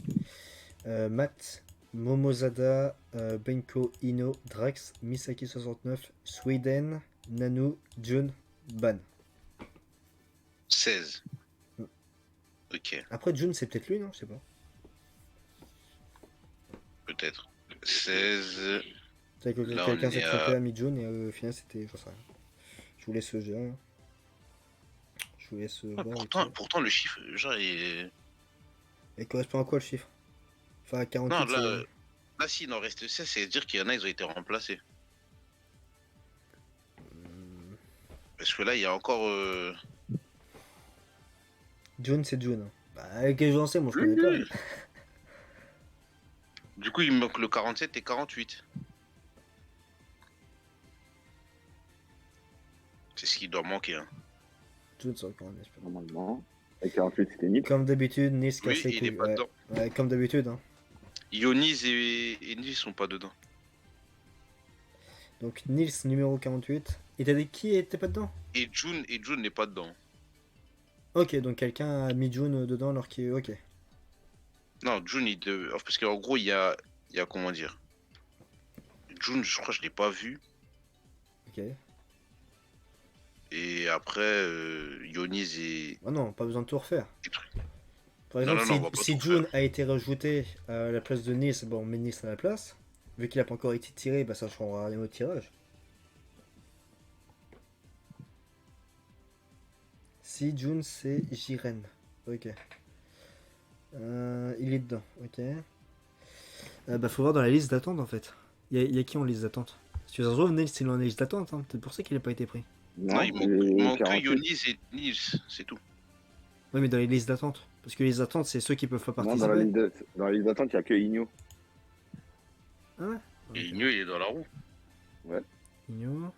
Matt, Momozada, Benko, Ino, Drax, Misaki69, Sweden, Nanu, Jun, Ban. 16. Mm. Ok, Après Jun c'est peut-être lui non? Je sais pas. peut-être. 16. C'est que Là, quelqu'un on s'est est trompé à. à mi-June et au final c'était. J'en sais rien. Je vous laisse gérer. Je vous laisse Ah, voir. pourtant, le chiffre, genre, Et correspond à quoi le chiffre? Enfin, Non, 48 là, c'est. là s'il en reste 16, c'est-à-dire qu'il y en a, ils ont été remplacés. Parce que là, il y a encore. June c'est June. Bah, avec les gens, moi je Oui, connais pas. oui. Du coup, il me manque le 47 et 48. C'est ce qui doit manquer. Hein. June c'est encore un espèce. Normalement. Et 48, c'était Nix. Comme d'habitude, Nis casse Oui, les il est couilles. pas Ouais. dedans. Ouais, comme d'habitude. Hein. Ionis et Nice sont pas dedans. Donc Nils numéro 48. Et t'as dit qui était pas dedans? Et June n'est pas dedans. Ok, donc quelqu'un a mis June dedans alors qu'il est. Ok. Non, June, parce qu'en gros, il y a comment dire. June, je crois que je l'ai pas vu. Ok. Et après, Ionis et. Ah non, pas besoin de tout refaire. et trucs. Par Non, exemple, non, non, on va pas si tout June refaire. a été rajouté à la place de Nils, bon, on met Nils à la place. Vu qu'il a pas encore été tiré, bah ça changera rien au tirage. Si June c'est Jiren. Ok. Il est dedans, ok. Bah faut voir dans la liste d'attente en fait. Il y a qui en liste d'attente? Si tu trouves Nils il est en liste d'attente, hein. C'est pour ça qu'il n'a pas été pris. Non, Non, il manque que 48. Ionis et Nice, c'est tout. Oui mais dans les listes d'attente. Parce que les listes d'attente c'est ceux qui peuvent pas Non, participer. dans la liste d'attente, il n'y a que Igno. Ah ouais. Et Ok. Igno, il est dans la roue. Ouais. Igno.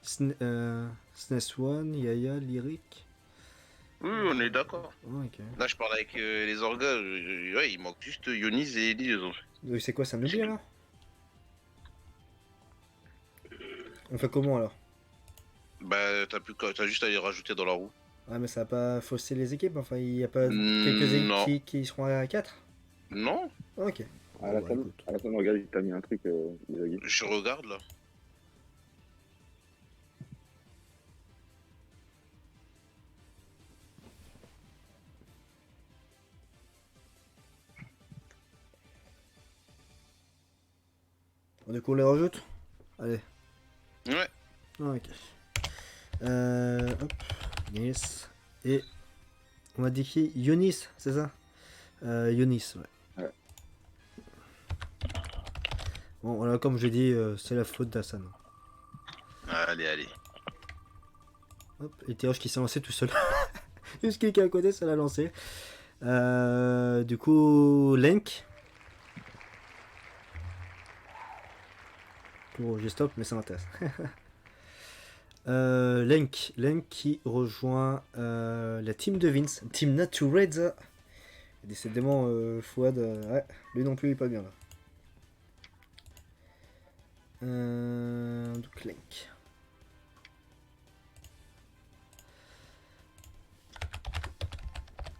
SNES One, Yaya, Lyric. Oui, on est d'accord. Oh, ok. Là, je parle avec les orgas. Ouais, il manque juste Ionis et Nice. En fait. Donc c'est quoi, ça un oubli alors? On fait comment alors? Bah, t'as juste à les rajouter dans la roue. Ah mais ça va pas fausser les équipes, enfin il y a pas quelques Non. équipes qui seront à 4? Non, Ok. À la Bon, bah, fin, écoute. regarde, il t'a mis un truc, Isagi. je regarde là. Du coup on les rajoute? Allez. Ouais. Ok. Hop. Yes. Et on m'a dit qui? Yonis, c'est ça? Yonis, ouais. Ouais. Bon, voilà, comme je dis, c'est la faute d'Hassan. Allez, allez. Hop, et Théoche qui s'est lancé tout seul. Juste quelqu'un à côté, ça l'a lancé. Du coup, Lenk. Bon, je stop, mais ça m'intéresse. Lenk qui rejoint la team de Vince, Team Natureza. Décidément, Fouad, ouais, lui non plus il est pas bien là. Donc Lenk.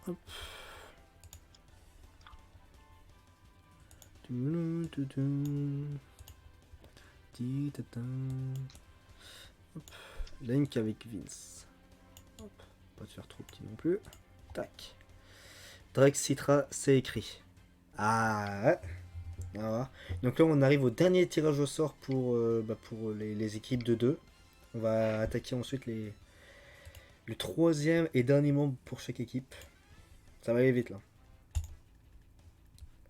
Hop. Hop. Lenk avec Vince. Hop. Pas te faire trop petit non plus. Tac. Drex Citra, c'est écrit. Ah ouais. Voilà. Donc là on arrive au dernier tirage au sort pour les équipes de 2. On va attaquer ensuite le troisième et dernier membre pour chaque équipe. Ça va aller vite là.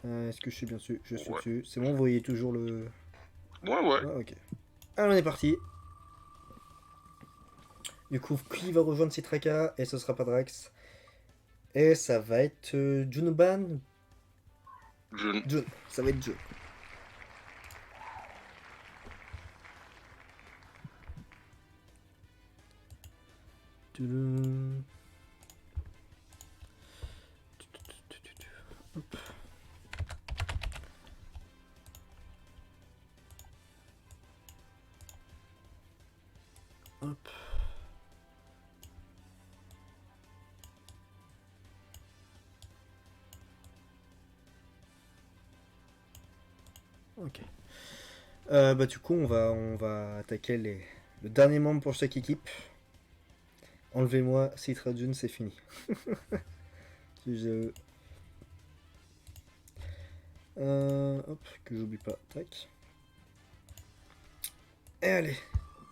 Est-ce que je suis bien dessus? Je suis dessus. C'est bon, vous voyez toujours le... Ouais. Ok. Alors on est parti. Du coup, qui va rejoindre Citraka? Et ce sera pas Drax. Et ça va être Junoban. Jun. Ça va être Jun. Tudum. Hop. Hop. Ok. Du coup, on va attaquer le dernier membre pour chaque équipe. Enlevez-moi Citra Jun, c'est fini. Hop, que j'oublie pas. Tac. Et allez,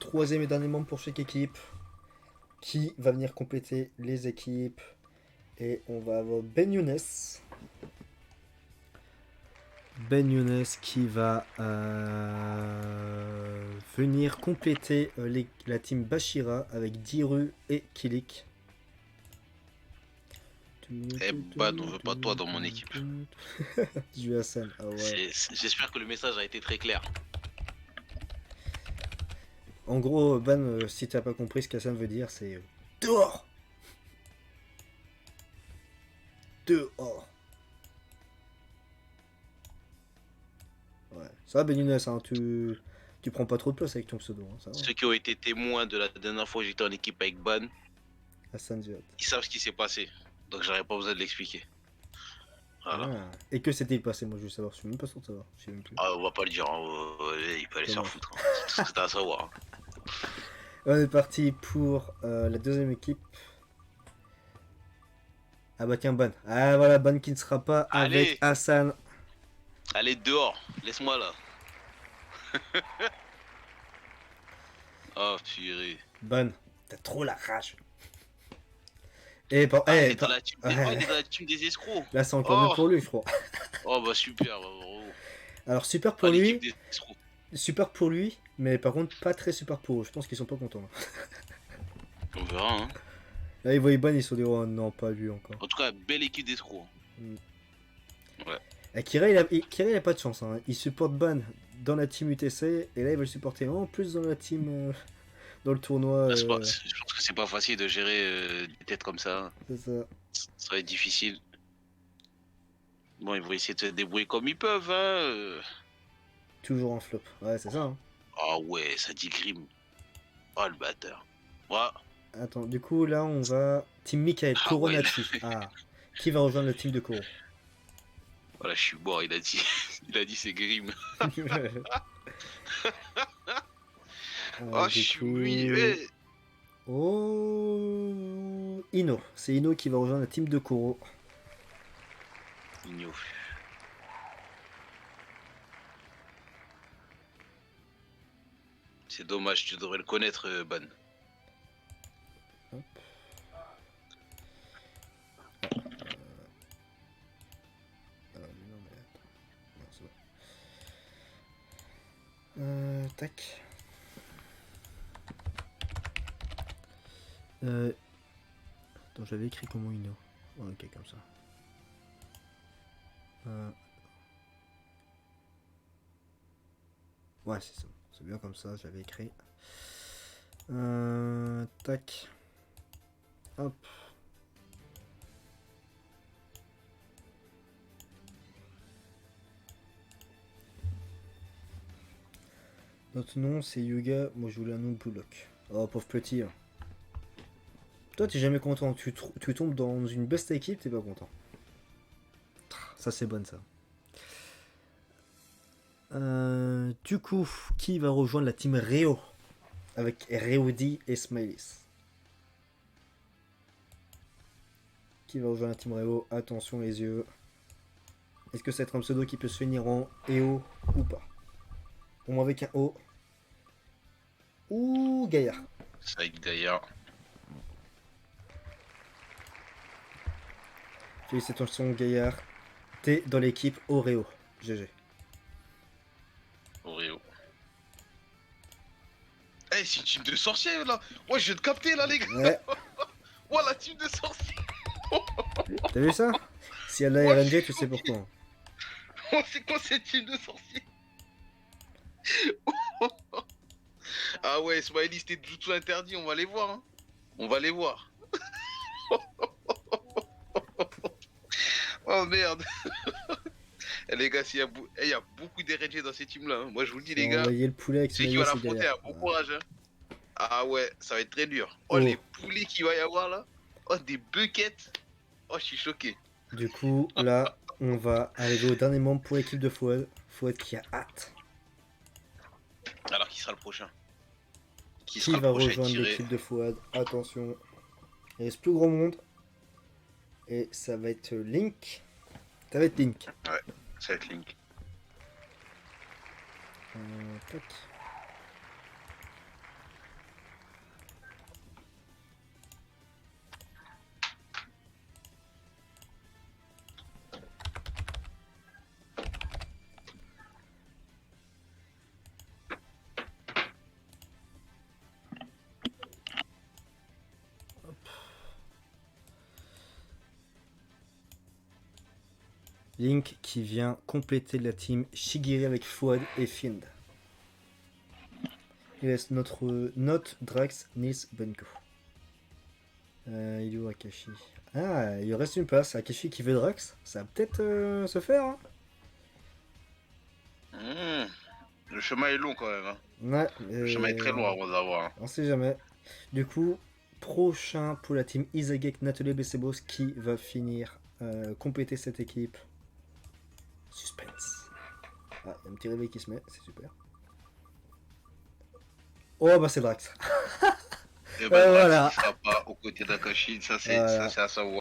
troisième et dernier membre pour chaque équipe. Qui va venir compléter les équipes? Et on va avoir Ben Younes. Ben Younes qui va venir compléter la team Bashira avec Diru et Kilik. Eh bah, on veut pas toi dans mon équipe. Du Hassan, ah ouais. J'espère que le message a été très clair. En gros, Ban, si t'as pas compris ce qu'Hassan veut dire, c'est dehors. Dehors. Ouais. Ça va, Ben Younes, hein, tu prends pas trop de place avec ton pseudo. Hein, ça va. Ceux qui ont été témoins de la dernière fois où j'étais en équipe avec Ban, Hassan Ziad. ils savent ce qui s'est passé. Donc j'aurais pas besoin de l'expliquer. Voilà. Ah. Et que s'est-il passé? Moi je veux savoir, je suis même pas sûr de savoir. Je sais même plus. Ah, on va pas le dire, hein. Il peut aller se faire foutre. Hein. C'est tout ce que t'as à savoir. Hein. On est parti pour la deuxième équipe. Ah bah tiens, Ban. Ah voilà, Ban qui ne sera pas Allez. avec Hassan. Allez, dehors, laisse-moi là. Oh purée. Ban, t'as trop la rage. Et bon, Ah, il est dans la team des... ouais. oh, il est dans la team des escrocs. Là c'est encore mieux pour lui, je crois. Oh bah super, bravo. Alors super pour Ah, lui. l'équipe des escrocs. Super pour lui, mais par contre pas très super pour eux. Je pense qu'ils sont pas contents. Là, On verra. Hein. là ils voient Ban, ils sont dit oh non, pas lui encore. En tout cas, belle équipe d'escrocs. Ouais. Et Kira il a pas de chance. Hein. Il supporte Ban dans la team UTC et là il va le supporter en plus dans la team dans le tournoi. Je pense que c'est pas facile de gérer des têtes comme ça. C'est ça. Ça va être difficile. Bon, ils vont essayer de se débrouiller comme ils peuvent. Hein. Toujours en flop. Ouais, c'est ça. Hein. Ah ouais, ça dit Grim. Oh le bâtard. Ouais. Attends, du coup là on va. Team Mikael, Ah, Koronachi. Ah. Qui va rejoindre le team de Koro? Voilà, je suis mort, il a dit. Il a dit c'est Grim. Oh, je suis muet. Oh. Ino. C'est Ino qui va rejoindre la team de Koro. Igno. C'est dommage, tu devrais le connaître, Ban. Hop. Mais non, mais attends. Non, c'est bon. Tac. Attends, j'avais écrit comment Ino. Ouais, ok, comme ça. Ouais, c'est ça. C'est bien comme ça, j'avais écrit. Tac. Hop. Notre nom c'est Yuga, moi je voulais un nom Bullock. Oh pauvre petit. Hein. Toi t'es jamais content, tu tombes dans une best équipe, t'es pas content. Ça c'est bon ça. Du coup, qui va rejoindre la team Reo avec Reody et Smileys? Qui va rejoindre la team Reo? Attention les yeux. Est-ce que c'est un pseudo qui peut se finir en EO ou pas? Pour moi avec un O. Ou Gaillard. Saïd Gaillard. Félicitations Gaillard. T'es dans l'équipe Oreo. GG. Oreo. Eh, c'est une team de sorciers là. Ouais, je viens de capter là, les gars. Ouais. Ouais, la team de sorciers. T'as vu ça? Si elle a Ouais, RNG, tu sais pourquoi. Oh, c'est quoi cette team de sorciers? Ah ouais, Smiley, c'était tout interdit, on va les voir. Hein. On va les voir. Oh merde. Eh, les gars, il y a beaucoup d'RNG dans ces teams-là. Hein. Moi, je vous le dis, Je vais les gars. envoyer le poulet avec Ceux qui Smileys vont et l'affronter, Gaillard. bon courage. Hein. Ah ouais, ça va être très dur. Oh, Oh. les poulets qu'il va y avoir là. Oh, des buckets. Oh, je suis choqué. Du coup, là, on va arriver au dernier membre pour l'équipe de Fouad. Fouad qui a hâte. Alors, qui sera le prochain? Qui sera va le prochain rejoindre tiré? l'équipe de Fouad? Attention. Il reste plus grand monde. Et ça va être Link. Ça va être Link. Ouais, ça va être Link. Tac. Link qui vient compléter la team Shigiri avec Fouad et Find. Il reste notre Note, Drax, Nils, Benko. Il est où Akashi? Ah, il reste une place. Akashi qui veut Drax. Ça va peut-être se faire. Hein. Le chemin est long quand même. Hein. Ouais, Le chemin est très long avant d'avoir. Hein. On sait jamais. Du coup, prochain pour la team Izagek, Nathalie Sebos qui va finir compléter cette équipe. Suspense. Ah, il y a un petit réveil qui se met, c'est super. Oh bah c'est Drax. Et ben, voilà. il sera pas aux côtés d'Akashi, ça c'est à savoir.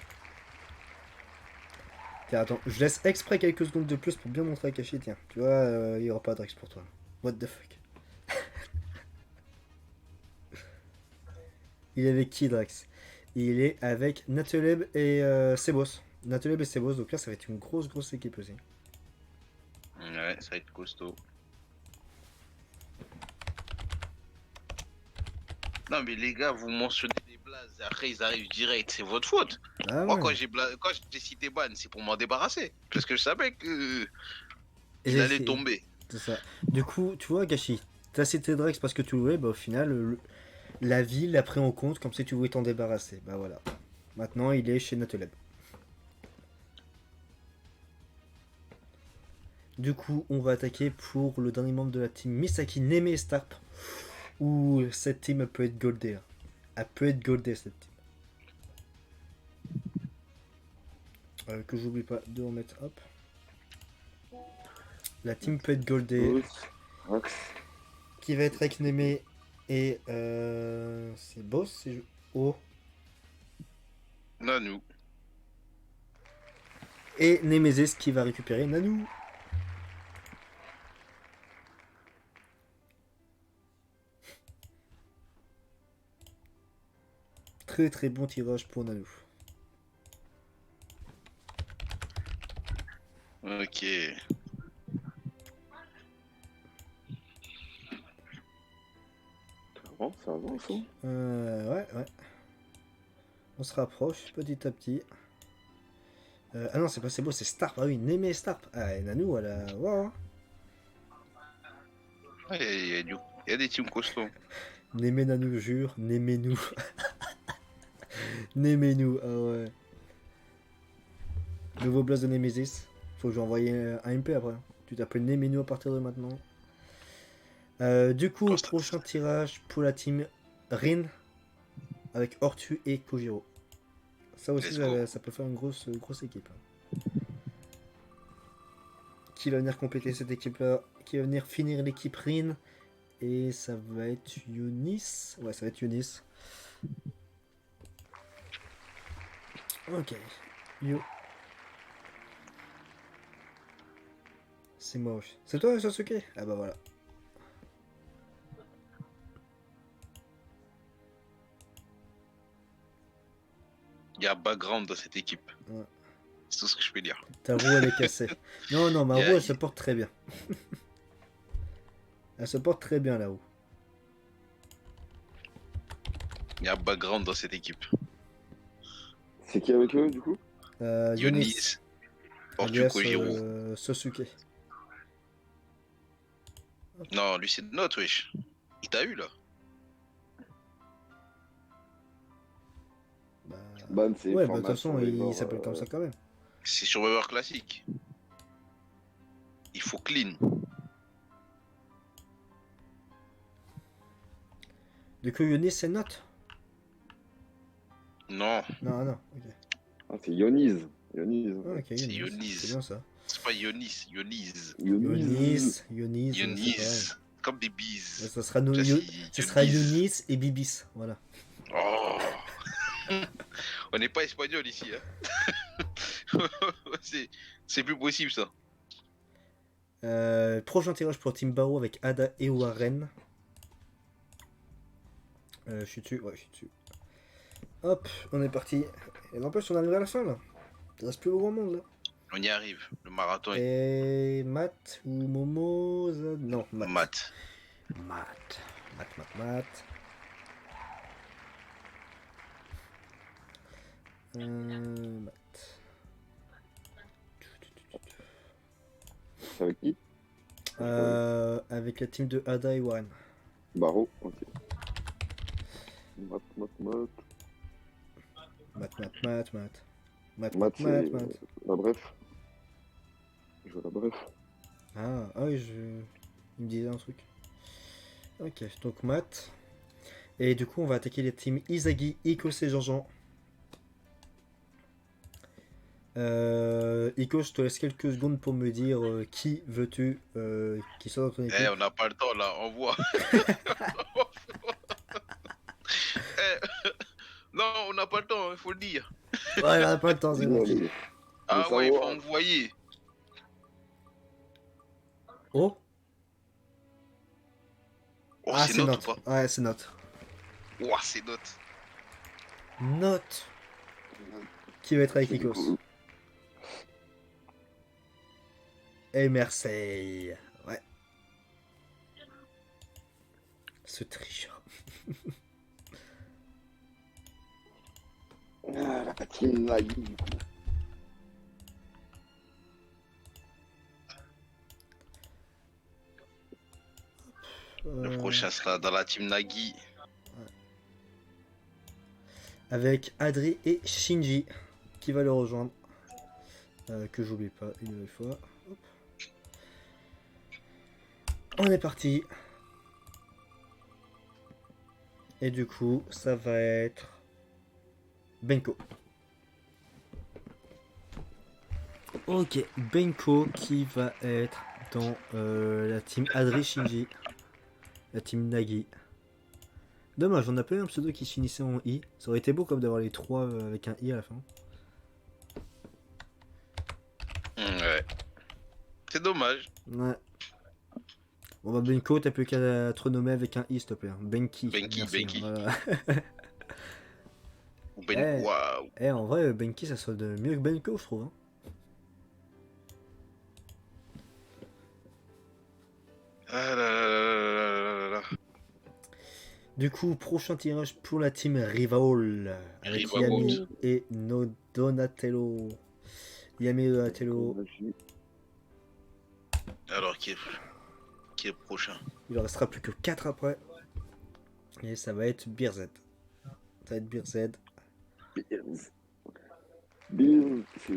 Tiens, attends, je laisse exprès quelques secondes de plus pour bien montrer Akashi. Tiens, tu vois, il y aura pas Drax pour toi. What the fuck. Il est avec qui Drax? Il est avec Nathaleb et Sebos. Nathaleb et Sebos, donc là ça va être une grosse équipe aussi. Ouais, ça va être costaud. Non mais les gars, vous mentionnez des blazes, après ils arrivent direct, c'est votre faute. Ah Moi ouais. quand j'ai cité Ban, c'est pour m'en débarrasser. Parce que je savais que Et il allait tomber. C'est ça. Du coup, tu vois, Gashi, t'as cité Drax parce que tu le voulais, bah au final, la ville l'a pris en compte comme si tu voulais t'en débarrasser. Bah voilà. Maintenant, il est chez Nathaleb. Du coup, on va attaquer pour le dernier membre de la team Misaki, Neme et Starp. Ouh, cette team elle peut être goldée. Hein. Elle peut être goldée cette team. Que j'oublie pas de remettre, hop. La team peut être goldée. Drax. Qui va être avec Neme et c'est Boss, c'est Oh. Nanou. Et Nemesis qui va récupérer Nanou. très très bon tirage pour Nano. Ok. Ça avance, hein. Ouais. On se rapproche petit à petit. Ah non, c'est pas c'est beau, c'est Starp. Ah oui, Némé et Starp. Ah, et Nanou, elle a. Wow, hein. Ouais, il y a des teams costauds. Némé Nanou, je jure. Némé-nous. Némé-nous, ah ouais. Nouveau blast de Nemesis. Faut que j'envoie un MP après. Tu t'appelles Némé-nous à partir de maintenant. Du coup, Constat. prochain tirage pour la team Rin avec Ortu et Kojiro. Ça aussi, Let's go. ça peut faire une grosse équipe. Qui va venir compléter cette équipe-là? Qui va venir finir l'équipe Rin? Et ça va être Yunis. Ouais, ça va être Yunis. Ok. Yo. C'est moche. C'est toi, Sasuke? Ah bah voilà. Il y a background dans cette équipe. Ouais. C'est tout ce que je peux dire. Ta roue, elle est cassée. Non, ma Yeah, roue, elle se porte très bien. Elle se porte très bien, la roue. Il y a background dans cette équipe. C'est qui avec eux, du coup? Yunis. Yunis, Ortu Alias Kojiro. Sasuke. Non, lui c'est notre, wesh. Il t'a eu là. Bah... Ban, c'est Ouais, bah de toute format façon, Survivor, il s'appelle comme ça quand même. C'est Survivor classique. Il faut clean. Du coup, Yunis, c'est note? Non, Non, ok. Ah, c'est Yoniz. Ah, ok, c'est Yunis. Yunis. C'est bien ça. C'est pas Yonis, Yonis. Yoniz. Yunis, c'est pareil. Yonis. Comme des Ouais, bises. ça sera, Ça, ça sera Yonis. Yunis et Bibis. Voilà. Oh. On n'est pas espagnol ici. Hein. C'est plus possible ça. Prochain tirage pour Team Barrow avec Ada et Warren. Je suis dessus, ouais, je suis dessus. Hop, on est parti. Et n'empêche, on arrive à la fin là. Il reste plus grand monde là. On y arrive. Le marathon est Et Matt ou Momo non, Matt. mat. Matt. Matt. C'est avec qui? Avec la team de Ada et Warren. Barreau, ok. Mat. Mat, c'est la bref. Je veux la bref. Ah oui, il me disait un truc. Ok, donc Matt. Et du coup, on va attaquer les teams Izagi, Ikos et Jean-Jean. Iko, je te laisse quelques secondes pour me dire qui veux-tu qui soit dans ton équipe. Eh, on n'a pas le temps là, on voit. Non, on n'a pas le temps, il faut le dire. Ouais, on n'a pas le temps, c'est bon. Ah ouais, il faut envoyer. Oh, Oh, ah, c'est c'est note ou note. pas? Ouais, c'est note. Oh, c'est note. Note. Qui va être avec Ikos? Et Marseille. Ouais. Ce tricheur. Ah, la team Nagi, du coup. Le prochain sera dans la team Nagi. Avec Adri et Shinji qui va le rejoindre. Que j'oublie pas une nouvelle fois. Hop. On est parti. Et du coup, ça va être Benko. Ok, Benko qui va être dans la team Adri Shinji. La team Nagi. Dommage, on n'a pas eu un pseudo qui se finissait en I. Ça aurait été beau comme d'avoir les trois avec un I à la fin. Ouais. C'est dommage. Ouais. Bon bah Benko, t'as plus qu'à te renommer avec un I s'il te plaît. Benki. Benki, merci, Benki. Voilà. Eh. Waouh. En vrai, Benki, ça solde mieux que Benko, je trouve. Hein. Ah là là là là là là. Du coup, prochain tirage pour la team Rivaol. Avec Rivaol. Yami et no Donatello. Yami et Donatello. Alors, qui est prochain? Il en restera plus que 4 après. Et ça va être Beerzed. Ça va être Beerzed. Beers, c'est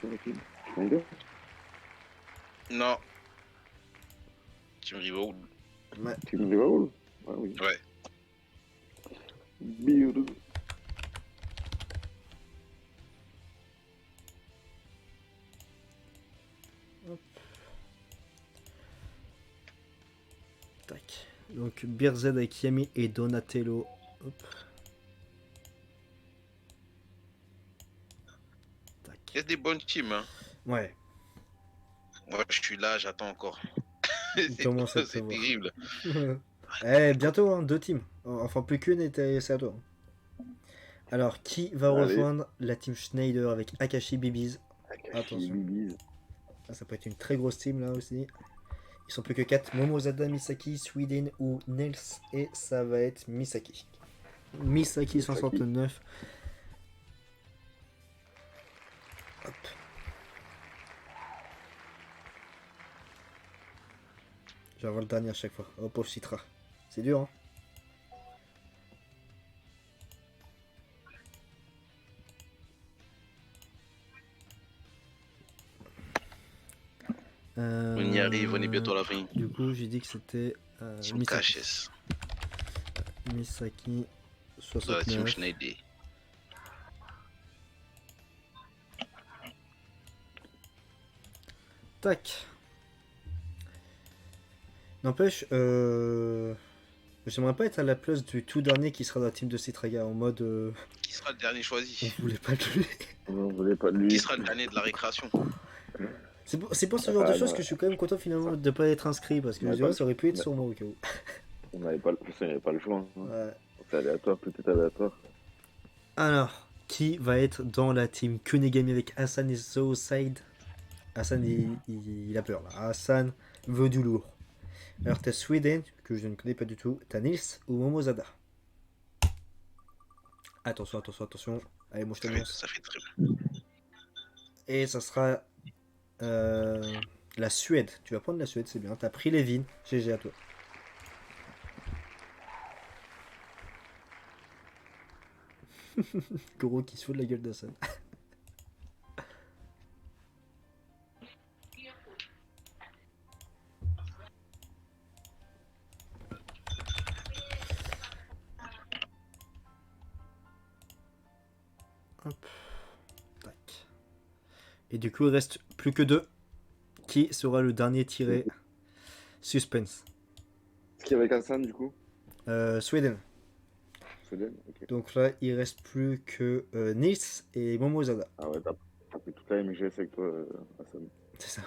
quoi la team Schneider? Non. Team Rivaul. Ouais. Team Rival? Ah oui. Ouais. Beers. Tac. Donc Beerzed avec Yami et Donatello. Hop. Tac. Il y a des bonnes teams, hein. Ouais. Moi, je suis là, j'attends encore. Comment ça te C'est voir. terrible. Bientôt, hein, 2 teams. Enfin, plus qu'une et c'est à toi. Alors, qui va Allez. rejoindre la team Schneider avec Akashi Bibiz? Akashi Attention. Bibiz. Ah, ça peut être une très grosse team là aussi. Ils sont plus que 4. Momozada, Misaki, Sweden ou Nels. Et ça va être Misaki. Misaki 69. Hop. Je vais avoir le dernier à chaque fois. Oh pauvre Citra. C'est dur, hein. On y arrive, on est bientôt à la fin. Du coup, j'ai dit que c'était Team Misaki. KHS. Misaki Dans la team 69. Schneider. Tac. N'empêche, j'aimerais pas être à la place du tout dernier qui sera dans la team de Citraga en mode Qui sera le dernier on choisi? voulait pas de lui. On voulait pas de lui. Qui sera le dernier de la récréation? C'est pour ce genre de Ah, choses non. que je suis quand même content finalement de pas être inscrit parce que Ouais, je dirais pas- ça aurait pu être ouais. sur moi au cas où. On n'avait pas, il n'y avait pas le choix. Hein. Ouais. C'est aléatoire, tout est aléatoire. Alors, qui va être dans la team Kunigami avec Hassan et Zooside? Hassan il a peur là. Hassan veut du lourd. Alors t'as Sweden, que je ne connais pas du tout, t'as Nils ou Momozada. Attention, attention, attention. Allez, moi je t'annonce. Ça fait très bien. Et ça sera la Suède. Tu vas prendre la Suède, c'est bien. T'as pris Levin. GG à toi. Goro qui se fout de la gueule d'Hassan. Hop. Tac. Et du coup, il reste plus que 2. Qui sera le dernier tiré? Suspense. Ce qui est avec Hassan, du coup Sweden. Sweden, ok. Donc là, il reste plus que Nils et Momozada. Ah ouais, t'as pris toute la MGS avec toi, Hassan. C'est ça.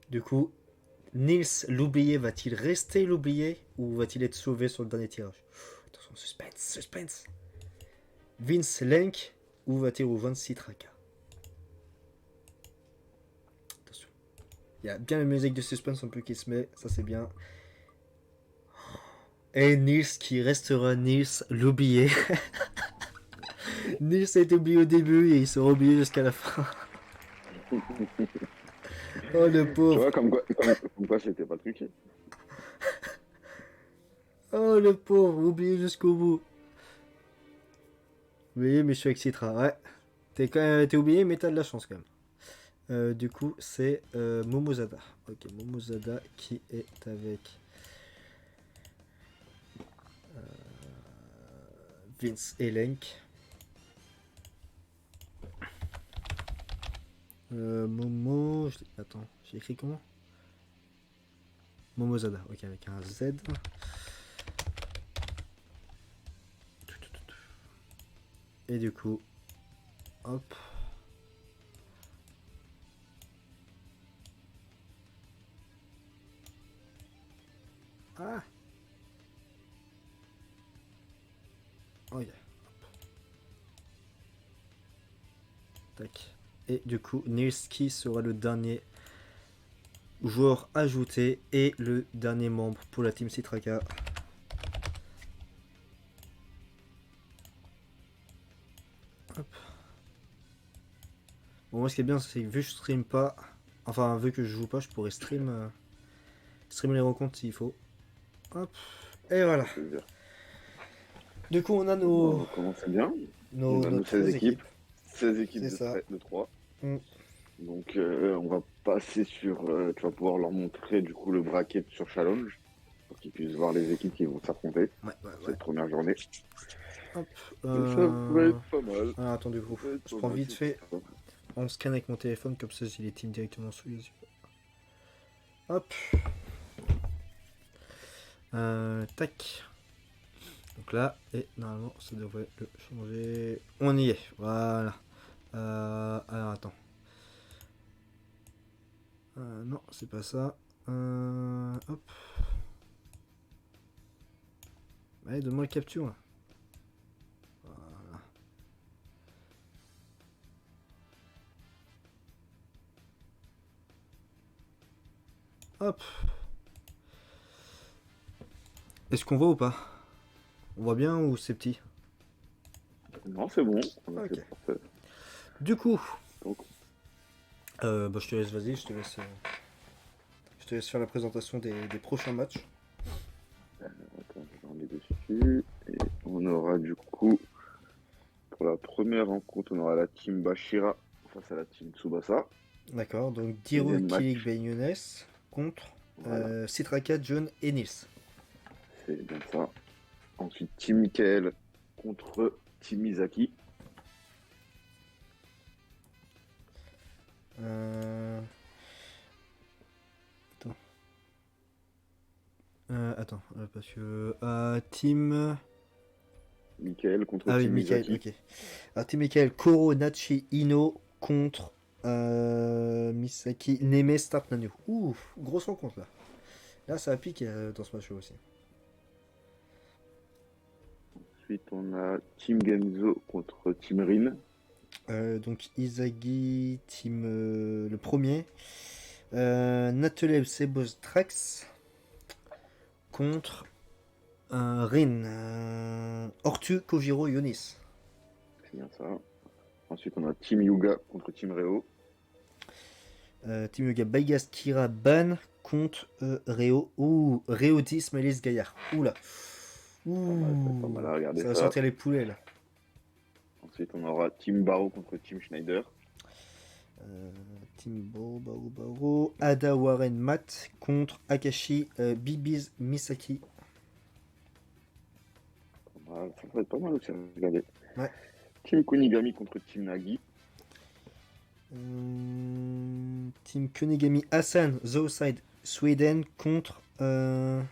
Du coup, Nils, l'oublié, va-t-il rester l'oublié ou va-t-il être sauvé sur le dernier tirage? Attention, suspense, suspense. Vince Lenk ou va-t-il rejoindre Citraka? Attention. Il y a bien la musique de suspense un peu qui se met, ça c'est bien. Et Nils qui restera Nils, l'oublié. Nils a été oublié au début et il sera oublié jusqu'à la fin. Oh le Tu pauvre. vois, comme quoi c'était pas truqué. Oh le pauvre, oublié jusqu'au bout. Oui, mais je suis avec Citra, ouais. T'es oublié, mais t'as de la chance quand même. Du coup, c'est Momozada. Ok, Momozada qui est avec Vince et Lenk. Momo. Attends, j'ai écrit comment? Momozada, ok, avec un Z. Et du coup, hop. Ah. Ok. Tac. Et du coup, Nilski sera le dernier joueur ajouté et le dernier membre pour la team Citraka. Hop. Bon, moi, ce qui est bien, c'est que vu que je stream pas, enfin, vu que je joue pas, je pourrais stream les rencontres s'il faut. Hop. Et voilà. Ça veut dire. Du coup, on a Bon, on va commencer bien. On a nos nos 16 13 équipes. 16 équipes C'est ça. de 3. Mm. Donc on va passer sur... tu vas pouvoir leur montrer du coup le bracket sur Challenge pour qu'ils puissent voir les équipes qui vont s'affronter Ouais. cette première journée. Hop. Ça va être pas mal. Ah, attends, du coup, Ça va être je pas prends mal, vite c'est fait. ça. On scanne avec mon téléphone, comme ça j'ai les teams directement sous les yeux. Hop. Tac. Donc là, et normalement ça devrait le changer. On y est, voilà. Alors attends. Non, c'est pas ça. Hop. Allez, donne-moi le capture là. Voilà. Hop. Est-ce qu'on voit ou pas? On voit bien ou c'est petit? Non, c'est bon. Ok. C'est parfait. Du coup, Donc, bah, je te laisse, vas-y, je te laisse faire la présentation des prochains matchs. attends, je vais remettre dessus. Et on aura du coup, pour la première rencontre, on aura la team Bashira face à la team Tsubasa. D'accord, donc Diru Deuxième match. Kilik Younes contre Voilà, Citraka, John et Nils. c'est bien ça. Ensuite, team Michael contre team Izaki. Attends, parce que Team. Michael contre Ah oui, team Michael, Izaki. ok. Team Michael, Koro Nachi Ino contre Misaki Neme Start Nanu. Ouh, grosse rencontre là. Là, ça a piqué dans ce match aussi. Ensuite, on a team Genzo contre team Rin. Donc Izagi, team le premier. Natelev Sebos Trax contre Rin. Ortu Kojiro Yonis. C'est bien ça. Ensuite, on a team Yuga contre team Reo. Team Yoga Baigas Kira Ban contre Reo. Ouh, Reo 10 Melis Gaillard. Oula. Ouh. Pas mal à regarder Ça va ça. sortir les poulets là. Ensuite, on aura team Baro contre team Schneider. Team Baro. Ada Warren Matt contre Akashi Bibiz Misaki. Voilà, ça va être pas mal aussi à regarder. Ouais. Team Kunigami contre team Nagi. Team Kunigami Hassan Zooside Sweden contre. T'as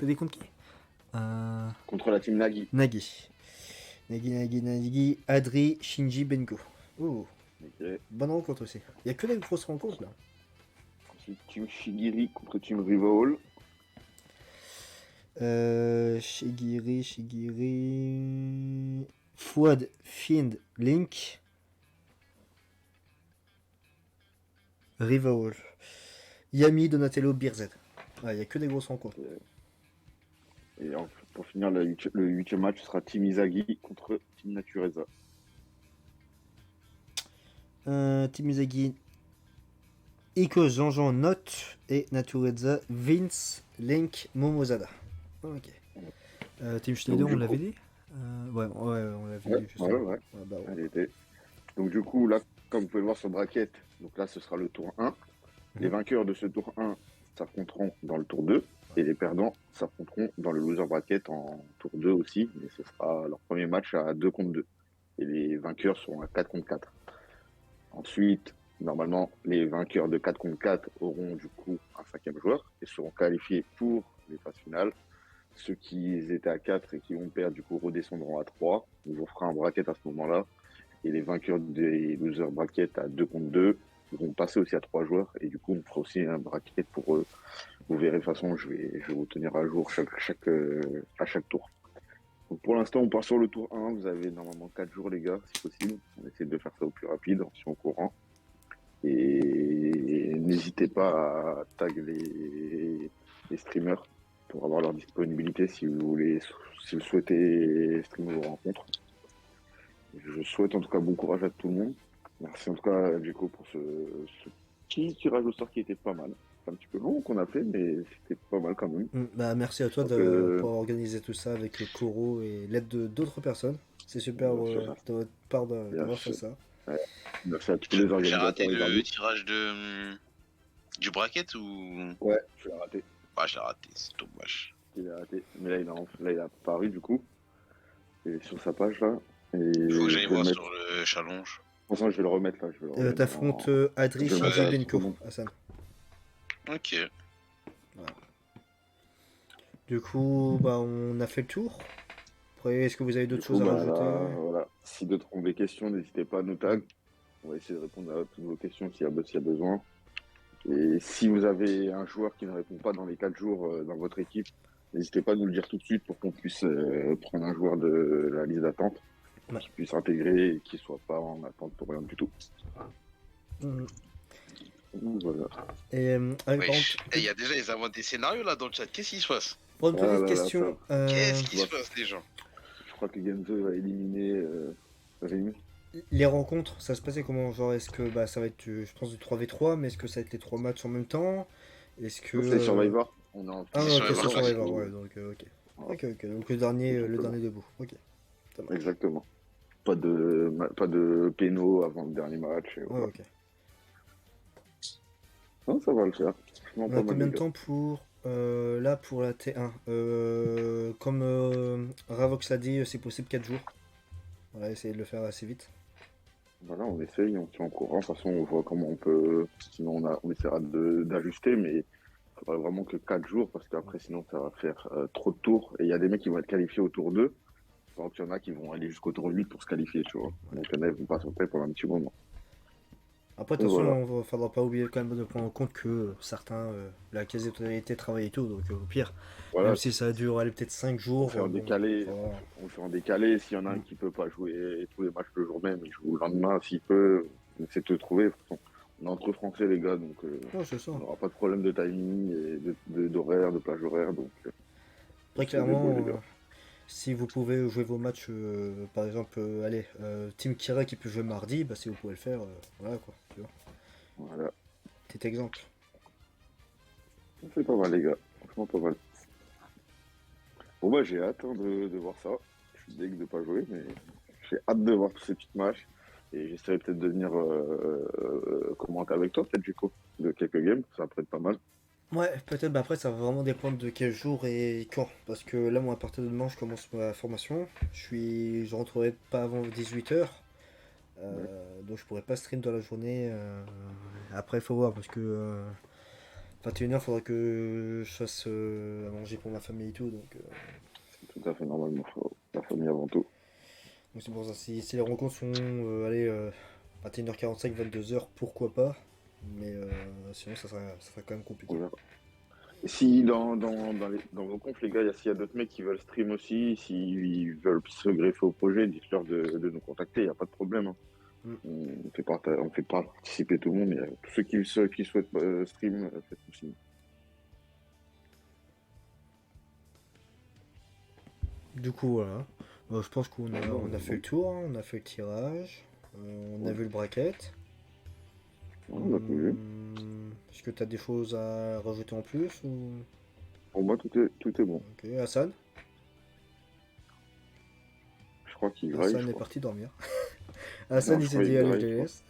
des comptes qui Contre la team Nagi. Nagi. Nagi. Adri Shinji Bengo. Oh, Ok. bonne rencontre aussi. Il y a que des grosses rencontres là. Ensuite, team Shigiri contre team River Hall. Shigiri. Fouad, Find, Link. Rival. Yami, Donatello, Birzed. Il n'y a que des grosses rencontres. Et pour finir, le 8e match sera team Izagi contre team Natureza. Team Izagi, Iko, Jean-Jean, Note et Natureza, Vince, Link, Momozada. Ok. Team Schneider, Donc, on l'avait dit ouais, on l'avait dit. Justement. Ouais. Bah, ouais. Elle était. Donc du coup, là, comme vous pouvez le voir sur le bracket, donc là, ce sera le tour 1. Les vainqueurs de ce tour 1 s'affronteront dans le tour 2. Et les perdants s'affronteront dans le loser bracket en tour 2 aussi. Mais ce sera leur premier match à 2 contre 2. Et les vainqueurs seront à 4 contre 4. Ensuite, normalement, les vainqueurs de 4 contre 4 auront du coup un 5e joueur et seront qualifiés pour les phases finales. Ceux qui étaient à 4 et qui vont perdre, du coup, redescendront à 3. On fera un bracket à ce moment-là. Et les vainqueurs des loser bracket à 2 contre 2 vont passer aussi à 3 joueurs. Et du coup, on fera aussi un bracket pour eux. Vous verrez, de toute façon, je vais vous tenir à jour à chaque tour. Donc pour l'instant, on part sur le tour 1. Vous avez normalement 4 jours, les gars, si possible. On essaie de faire ça au plus rapide, si on courant. Et n'hésitez pas à tag les streamers pour avoir leur disponibilité si vous souhaitez streamer vos rencontres. Je souhaite en tout cas bon courage à tout le monde. Merci en tout cas, Djeko, pour ce petit tirage au sort qui était pas mal. C'est un petit peu long qu'on a fait, mais c'était pas mal quand même. Bah, merci à toi Donc, pour organiser tout ça avec Koro et l'aide d'autres personnes. C'est super bien sûr, de votre part bien d'avoir fait sûr. ça. Ouais. Merci à tous les J'ai organisateurs raté et les le arbitres. tirage du bracket ou. Ouais, je l'ai raté. Ah, je l'ai raté, c'est dommage. Il a raté. Mais là, il a apparu du coup. Il est sur sa page là. Et Il faut que j'aille je vais le voir mettre. sur le challenge. De toute façon, je vais le remettre là. Je vais le remettre T'affrontes Adri je vais le mettre à tout le Benko, monde. Hassan. Ok. Du coup, bah, on a fait le tour. Après, est-ce que vous avez Du d'autres coup, choses à bah, rajouter? là, voilà. Si d'autres ont des questions, n'hésitez pas à nous tag. On va essayer de répondre à toutes vos questions s'il y a besoin. Et si vous avez un joueur qui ne répond pas dans les 4 jours dans votre équipe, n'hésitez pas à nous le dire tout de suite pour qu'on puisse prendre un joueur de la liste d'attente Ouais. qui puisse intégrer et qui ne soit pas en attente pour rien du tout. Mhm. Donc, voilà. Et par Wesh. contre, Il y a déjà, ils inventent des scénarios là dans le chat. Qu'est-ce qui se passe? pour une Ah petite là là, question, Qu'est-ce qui Ouais. se passe, les gens? Je crois que Genzo va éliminer Rim. les rencontres, ça se passait comment? Genre, est-ce que bah, ça va être, je pense, du 3v3, mais est-ce que ça va être les 3 matchs en même temps? Est-ce que. C'est Survivor. On est en Ah, C'est ok, Survivor c'est classique. Survivor, ouais, donc, ok. Voilà. Ok, donc le dernier Exactement. debout. Ok, ça marche. Exactement. Pas de péno avant le dernier match. Et Ouais, voilà. ok. Non, ça va le faire. Franchement, On pas a mal, combien les de gars. temps pour là pour la T1 comme Ravox l'a dit, c'est possible 4 jours. On va essayer de le faire assez vite. Voilà, on essaye, on tient au courant. De toute façon, on voit comment on peut. Sinon, on essaiera d'ajuster, mais il faudrait vraiment que 4 jours, parce qu'après, sinon, ça va faire trop de tours. Et il y a des mecs qui vont être qualifiés au tour 2. Donc, il y en a qui vont aller jusqu'au tour 8 pour se qualifier, tu vois. Donc, il y en a qui vont pas sauter pendant un petit moment. Après, de Donc, toute façon, voilà. on ne faudra pas oublier quand même de prendre en compte que certains, la quasi-totalité travaille et tout, donc au pire, Voilà, même si ça dure aller peut-être 5 on jours, fait en bon, décalé. voilà. On fait en décalé. S'il y en a un qui peut pas jouer tous les matchs le jour même, il joue le lendemain. S'il peut, on essaie de te trouver. De toute façon, on est entre Français, les gars, donc Ouais, c'est ça. on n'aura pas de problème de timing, et d'horaire, de plage horaire. Donc, Après, on se débrouille, clairement, les gars. si vous pouvez jouer vos matchs, par exemple, allez, Team Kira qui peut jouer mardi, bah si vous pouvez le faire, voilà quoi, tu vois. Voilà. Petit exemple. C'est pas mal, les gars. Franchement, pas mal. Bon, bah, j'ai hâte hein, de voir ça. Je suis deg de pas jouer, mais j'ai hâte de voir tous ces petits matchs. Et j'essaierai peut-être de venir commenter avec toi, peut-être, Juco, de quelques games. Ça pourrait être pas mal. Ouais, peut-être, bah après ça va vraiment dépendre de quel jour et quand. Parce que là, moi, à partir de demain, je commence ma formation. Je rentrerai pas avant 18h. Ouais. Donc je pourrais pas stream dans la journée. Après, il faut voir parce que 21h, faudra que je fasse à manger pour ma famille et tout. C'est tout à fait normal, mon frère. La famille avant tout. Donc c'est pour ça. Si les rencontres sont allez, 21h45, 22h, pourquoi pas. Mais sinon, ça sera quand même compliqué. On verra. Et si dans vos confs, les gars, s'il y a d'autres mecs qui veulent stream aussi, s'ils veulent se greffer au projet, dites-leur de nous contacter, il n'y a pas de problème. Hein. Mm. On fait participer tout le monde, mais tous ceux qui souhaitent stream, faites-nous signe. Du coup, voilà. Je pense on a fait le tour, hein, on a fait le tirage, on a Ouais. vu le bracket. On a tout vu. Est-ce que tu as des choses à rajouter en plus ou... Pour moi, tout est bon. Ok, Hassan. Je crois qu'il graille, Hassan je est crois. parti dormir. Hassan, Non, il je s'est crois dit, qu'il allez, je graille, les je crois. laisse.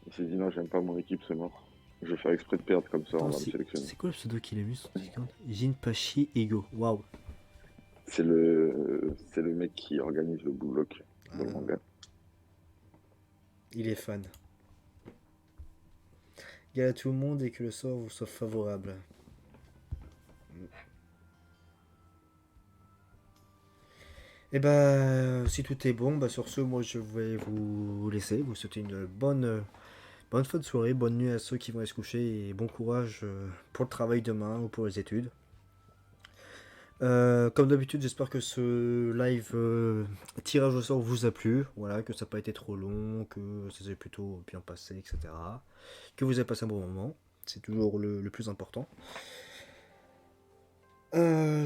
Il s'est dit non, j'aime pas mon équipe, c'est mort. Je vais faire exprès de perdre comme ça, on Attends, va me sélectionner. c'est quoi le pseudo qu'il a mis sur Discord? Jinpachi Ego. Waouh. C'est le mec qui organise le Block dans le manga. Il est fan. Gars à tout le monde et que le sort vous soit favorable. Et bah, si tout est bon, bah sur ce, moi je vais vous laisser. Vous souhaiter une bonne fin de soirée, bonne nuit à ceux qui vont aller se coucher et bon courage pour le travail demain ou pour les études. Comme d'habitude, j'espère que ce live tirage au sort vous a plu. Voilà, que ça n'a pas été trop long, que ça s'est plutôt bien passé, etc. Que vous avez passé un bon moment. C'est toujours le plus important.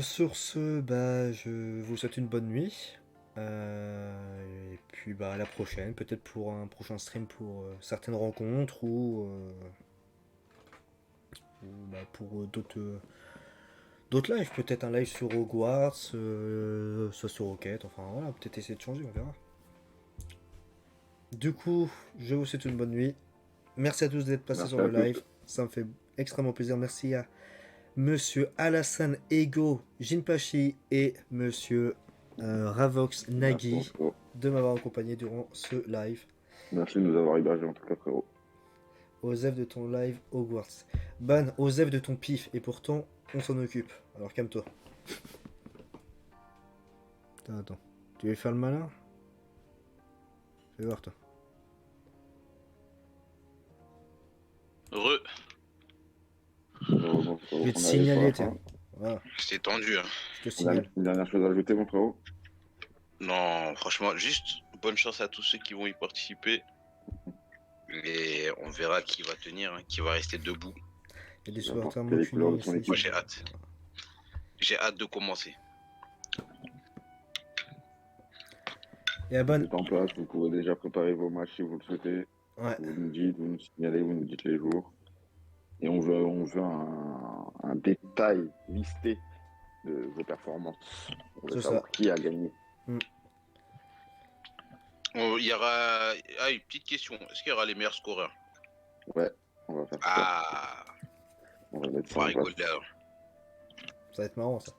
Sur ce, bah, je vous souhaite une bonne nuit. Et puis bah, à la prochaine, peut-être pour un prochain stream pour certaines rencontres ou bah, pour d'autres lives, peut-être un live sur Hogwarts, soit sur Rocket, enfin voilà, peut-être essayer de changer, on verra. Du coup, je vous souhaite une bonne nuit. Merci à tous d'être passés Merci sur à le tous. live, ça me fait extrêmement plaisir. Merci à Monsieur Alassane Ego Jinpachi et Monsieur Ravox Nagui Merci, frérot. de m'avoir accompagné durant ce live. Merci de nous avoir hébergés en tout cas, frérot. Osef de ton live Hogwarts. Ban, Osef de ton pif, et pourtant on s'en occupe. Alors calme-toi. Attends. Tu veux faire le malin? Fais voir toi. Frérot, Je vais te on arrive signaler, sur la tiens. fin. Voilà, C'est tendu. Hein. je te On a signale. une dernière chose à ajouter, mon frérot? Non, franchement, juste bonne chance à tous ceux qui vont y participer. Et on verra qui va tenir, hein, qui va rester debout. Il y a des N'importe supporters quelle couleur de mancuniers ton ici. équipe. Moi, j'ai hâte. J'ai hâte de commencer. Et à Ban. Vous êtes en place, vous pouvez déjà préparer vos matchs si vous le souhaitez. Ouais. Vous nous dites, vous nous signalez, vous nous dites les jours. Et on veut un détail listé de vos performances. On veut C'est savoir ça. qui a gagné. Il y aura. Ah, une petite question. Est-ce qu'il y aura les meilleurs scoreurs? Ouais, on va faire ça. Ah, On va mettre on ça va en place. rigoler alors. Ça va être marrant ça.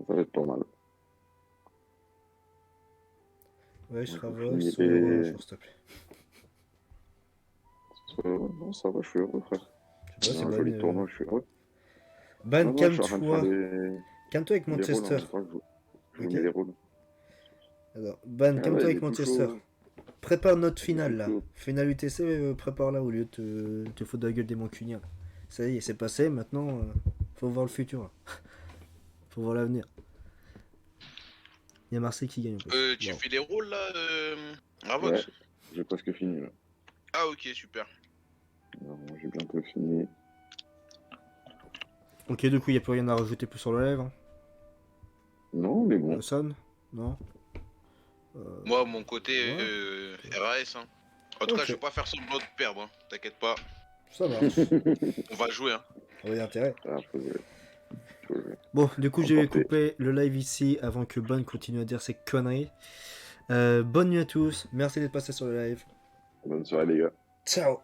Ça va être pas mal. Ouais, je Ouais, serai vous Vox, finirez- s'il te plaît. Non, ça va, je suis heureux, frère. Je sais pas, C'est c'est un Ban. joli tournoi, je suis heureux. Ban, Non, je suis en train de faire calme-toi. les Calme-toi avec rôles en Manchester. même temps que je vous Ok. mets les rôles. Alors, Ban, Ah calme-toi ouais, il avec est tout Manchester. chaud. Prépare notre Il est finale tout là. chaud. Finale UTC, prépare-la au lieu de te foutre de la gueule des mancuniens. Ça y est, c'est passé, maintenant faut voir le futur. Faut voir l'avenir. Il y a Marseille qui gagne en plus. Tu Bon. fais les rôles là, Ravox? Ouais, j'ai presque fini là. Ah, ok, super. Alors, j'ai bientôt fini. Ok, du coup, il n'y a plus rien à rajouter plus sur le live. Hein. Non, mais bon. Son? Non. Moi, mon côté, Ouais. RAS. Hein. En tout cas, Ok. je vais pas faire semblant de perdre. Hein. T'inquiète pas. Ça marche. On va jouer. Hein. On va y intérêt. Ah, faut jouer. Faut jouer. Bon, du coup, je vais Emporté. couper le live ici avant que Ban continue à dire ses conneries. Bonne nuit à tous. Merci d'être passé sur le live. Bonne soirée, les gars. Ciao.